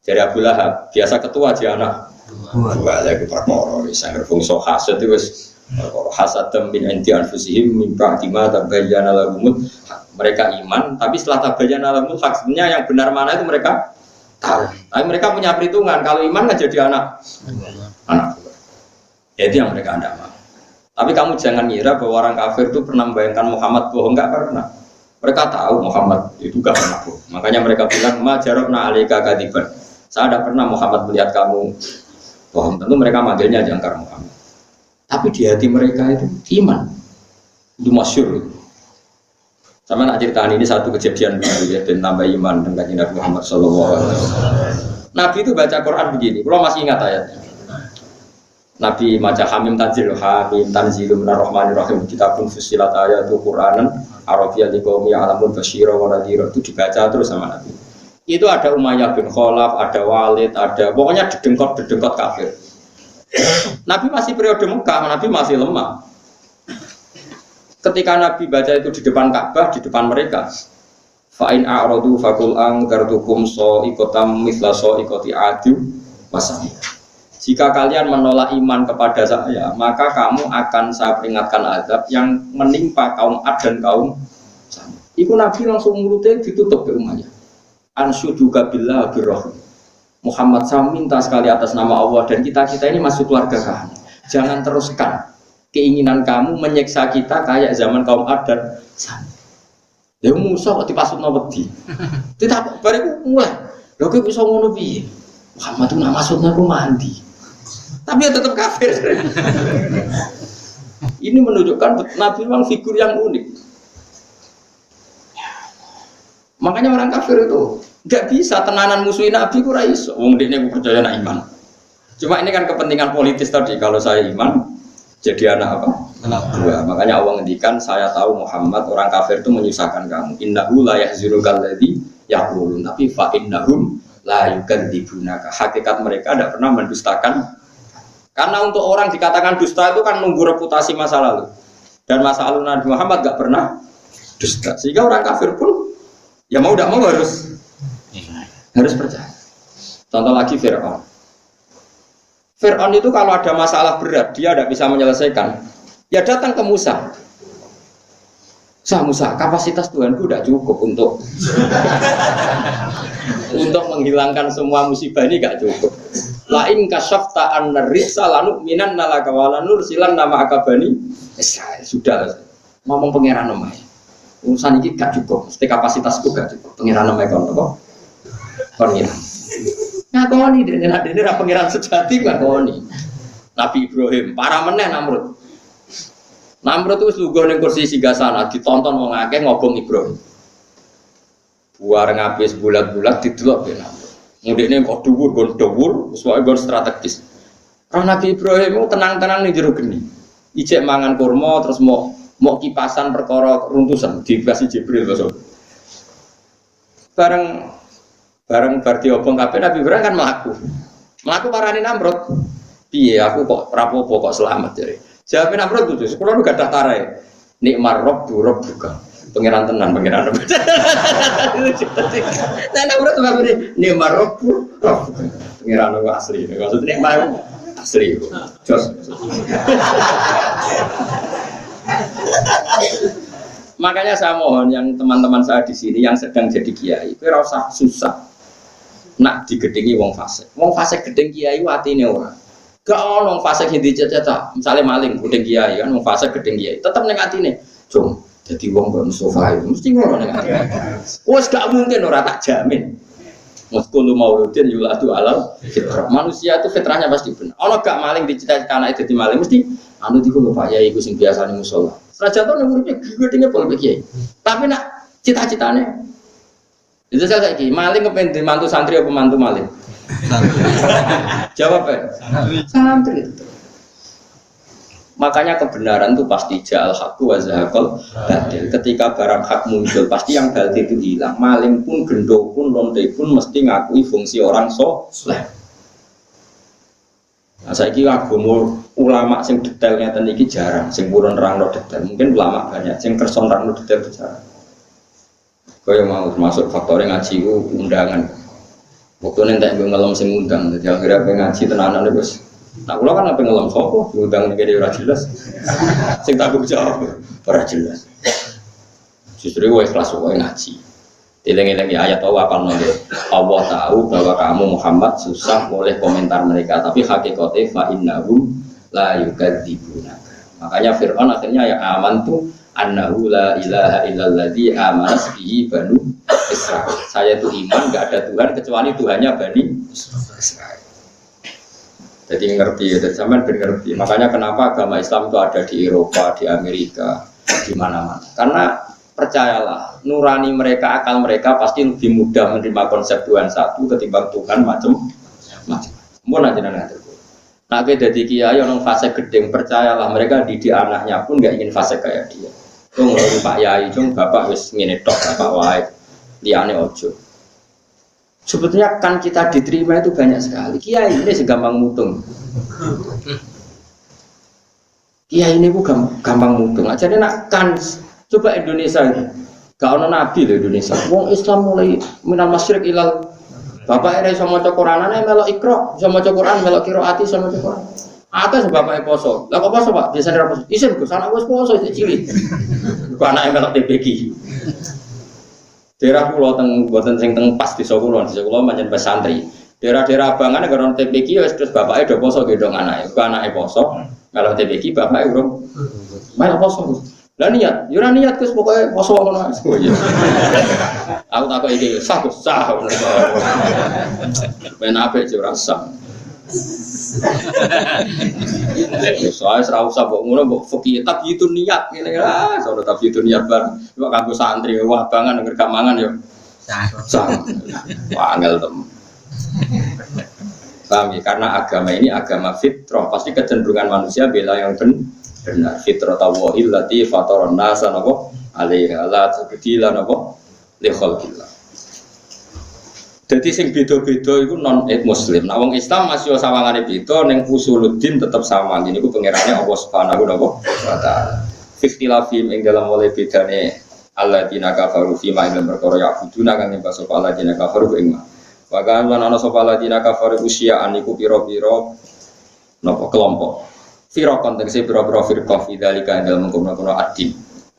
dari Abu Lahab, biasa ketua aja anak. Dua lagi perkara wis angger fungsi hasad itu wis hasadam min indi anfusihim min ba'di ma tabayyana lahum. Mereka iman, tapi setelah tabayyana lahum hak sebenarnya yang benar mana itu mereka tahu. Tapi mereka punya perhitungan kalau iman nggak jadi anak. Jadi yang mereka tidak mau. Tapi kamu jangan ngira bahwa orang kafir itu pernah membayangkan Muhammad bohong, nggak pernah. Mereka tahu Muhammad itu nggak pernah bohong. Makanya mereka bilang ma jarabna alaika kadiban. Saya tidak pernah Muhammad melihat kamu bohong. Tentu mereka manggilnya jangkar Muhammad. Tapi di hati mereka itu iman. Itu masyhur. Sama nak ceritaan ini satu kejadian baru ya dan nambah iman dengan Nabi Muhammad SAW. Nabi itu baca Quran begini. Kalau masih ingat ayatnya. Nabi maca Hamim Tanzilum minar rahmanir rahim, kitabun fussilat ayatu Qur'anan Arabiyyal liqaumi ya'lamun basyira wa nadhira. Itu dibaca terus sama Nabi. Itu ada Umayyah bin Khalaf, ada Walid, ada pokoknya dedengkot kafir. Nabi masih periode Mekah, Nabi masih lemah. Ketika Nabi baca itu di depan Ka'bah, di depan mereka, fa'in a'radu faqul angartukum sa'iqatam mithla sa'iqati 'adu wasam. Jika kalian menolak iman kepada saya, maka kamu akan saya peringatkan azab yang menimpa kaum Ad dan kaum Samud. Iku Nabi langsung mulutnya ditutup ke umatnya. Ansyuduka billah birrahim. Muhammad, saya minta sekali atas nama Allah dan kita ini masuk keluarga kamu. Jangan teruskan keinginan kamu menyiksa kita kayak zaman kaum Ad dan Samud. Ya Musa kok dipasutno wedi. Tidak bariku mulai. Lha kok bisa ngono piye? Muhammad itu nak maksudnya aku mandi. Tapi ya tetap kafir. Ini menunjukkan Nabi memang figur yang unik. Makanya orang kafir itu nggak bisa tenanan musuhin Nabi ku ra iso. Wong dekne ku percaya nak iman. Cuma ini kan kepentingan politis tadi. Kalau saya iman jadi anak apa? Anak dua. Makanya Allah ngendikan saya tahu Muhammad orang kafir itu menyusahkan kamu. Innahu la yahzurukal ladzi yaqulun. Tapi fa innahum la yukadzibunaka. Hakikat mereka tidak pernah mendustakan. Karena untuk orang dikatakan dusta itu kan nunggu reputasi masa lalu. Dan masa lalu Nabi Muhammad gak pernah dusta. Sehingga orang kafir pun ya mau tidak mau harus percaya. Contoh lagi Fir'aun. Fir'aun itu kalau ada masalah berat dia tidak bisa menyelesaikan, ya datang ke Musa. Musa, kapasitas Tuhanku tidak cukup untuk menghilangkan semua musibah ini, gak cukup. Lain kasyafta an-rizsa lanu minan nalaka walanur silan nama akabani Israel. Sudah ngomong pangeran nomai urusan ini gak cukup, mesti kapasitasku gak cukup. Pangeran nomai kon apa? Pangeran ngakoni dene ra pangeran sejati ngakoni. Nabi Ibrahim para meneh Namrud itu lugu ning kursi singgasana ditonton wong akeh ngobong Ibrahim. Buar ngabis bulat-bulat didelok ben Namrud. Mudine kok dhuwur, sesuai gon strategis. Roh Nabi Ibrahim tenang-tenang ning jero geni. Ijek mangan kurma terus mau kipasan perkara runtusan dikasih Jibril besok. Bareng bar diobong kabeh Nabi Ibrahim kan mlaku parani Namrud. Piye aku kok rapopo kok selamat jare. Jawab Namrud itu, kula nu gadah tarae. Nikmar buka. Pangeran tenan, pangeran. Nah, Namrud tuh apa nih? Nikmar buka. Pangeran asli. Maksudnya nikmar asli. Jos. Makanya saya mohon yang teman-teman saya di sini yang sedang jadi kiai, kira usah susah. Nak digedingi wong fasik. Wong fasik gedeng kiai atine ora. Gak ono fase yang diceceta, misalnya maling gedeng kiai kan, wong fase gedeng kiai, tetap ning atine. Jom, jadi wong Mbak Mustofa itu mesti ngono ning atine. Wes gak mungkin ora tak jamin. Meskulu mauludin yuladu alal fitrah. Manusia itu fitrahnya pasti benar. Ono gak maling dicita-cita anake dadi maling mesti anu diku lho Pak Yai iku sing biasane musala. Raja to ning uripe gedenge pol kiai. Tapi nak cita-citane itu saya lagi maling kepen dimantu santri apa mantu maling? Jawab santri. Makanya kebenaran itu pasti ja'al haqqu wa zahaqal batil. Ketika barang hak muncul pasti yang batil itu hilang. Maling pun, gendong pun, lonte pun mesti ngakui fungsi orang soleh. Nah, saya kira agama ulama sing detailnya ten iki jarang, sing purun nerangno detail. Mungkin ulama banyak sing kerson nerangno detail jarang. Kaya mau termasuk faktor ngaji ku undangan. Waktu nentek ngelom sing undang, jadi akhirnya ngaji tenanan terus. Nah, kalau kan apa ngelom sopo, undang negara ora jelas. Sing tanggung jawab ora jelas. Justru gue ikhlas gue ngaji. Dileng-eleng ayat Allah apa nol. Allah tahu bahwa kamu Muhammad susah oleh komentar mereka, tapi hakikatnya fa innahum la yukadzibuna. Makanya Fir'aun akhirnya ya amantu annahu la ilaha illalladzi amana bihi banu Israil. Saya itu iman enggak ada Tuhan kecuali Tuhannya Bani Israil. Jadi ngerti ya, zaman ngerti. Makanya kenapa agama Islam itu ada di Eropa, di Amerika, di mana-mana. Karena percayalah, nurani mereka, akal mereka pasti lebih mudah menerima konsep Tuhan satu ketimbang Tuhan macam-macam. Mun aja nanti. Nah, jadi kiai orang fase gedeng, percayalah mereka didik anaknya pun nggak ingin fase kayak dia. Cung Pak Yai, cung Bapak wis ngene tok Bapak wae. Liyane ojo. Sebetulnya kan kita diterima itu banyak sekali. Kiai ini segampang mutung. Kiai ini bukan gampang mutung. Jadi nak kan coba Indonesia ini. Gak ono nabi loh Indonesia. Wong Islam mulai minal masyriq ilal. Bapak ini sama maca Quranane melok Iqra, sama maca Quran melok qiraati sama maca Quran. Atas bapake poso. Lah kok poso Pak? Biasane ora poso. Isin Gus, anak wis poso iki cilik. Kok anake melok TPG. Daerah kula teng mboten sing teng pas desa kula pancen pesantren. Daerah-daerah abangan nek ono TPG wis terus bapake do poso gendong anake. Kok anake poso, melok TPG bapake urung melok poso. Lah niat, yo ora niat Gus pokoke poso ngono. Aku takok iki sah Gus, sah. Ben apik yo ora sah. Soalnya serau sabuk ngono mbok fikih tapi itu niat ngene ah saudara tapi itu niat bar kok kanggo santri wah bangan nek gak mangan yo sah angel tem kami karena agama ini agama fitrah pasti kecenderungan manusia bela yang benar fitrah tawahil lati fataron nasa napa alaiha la tabdila napa li khalqillah. Jadi sing beda-beda itu non muslim. Nah wong Islam masih sawangane beda ning usuluddin tetap sama. Ini ku pangerane Allah Subhanahu wa taala. Ikhtilafim ing dalam oleh bedane alladzina kafaru fi ma ing perkara ya'buduna kang nyembah sapa alladzina kafaru ing ma. Wa kan lan ana sapa alladzina kafaru usya'an iku pira-pira napa kelompok. Firaqon tegese pira-pira firqah fi dzalika ing dalam kono-kono adin.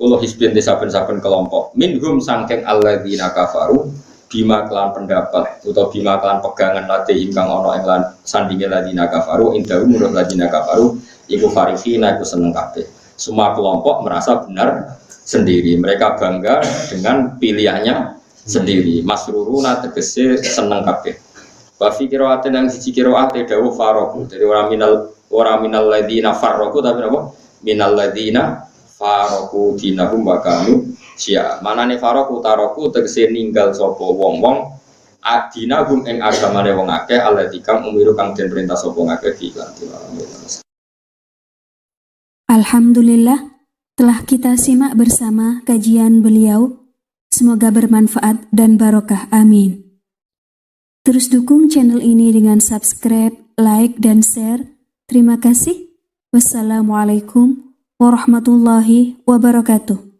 Kulo hisbin saben-saben kelompok minhum sangking alladzina kafaru bima kelan pendapat atau bima kelan pegangan ladehim kang ana ing lan sandinge alladzina kafaru indahu menurut alladzina kafaru iku farihina iku seneng kabeh. Semua kelompok merasa benar sendiri, mereka bangga dengan pilihannya sendiri. Masruruna tegese seneng kabeh. Wa fi qira'atin yang siji qira'ate dawuh faraku. Jadi ora minal ladzina farraku tapi apa? Minal ladzina faraku dinahum wa kanu syi'a. Manane faraku taraku tegese ninggal sapa wong-wong adinahum ing agamane wong akeh allati kang umiru kang den perintah sapa ngakeh iklan. Alhamdulillah telah kita simak bersama kajian beliau. Semoga bermanfaat dan barokah. Amin. Terus dukung channel ini dengan subscribe, like, dan share. Terima kasih. Wassalamualaikum warahmatullahi wabarakatuh.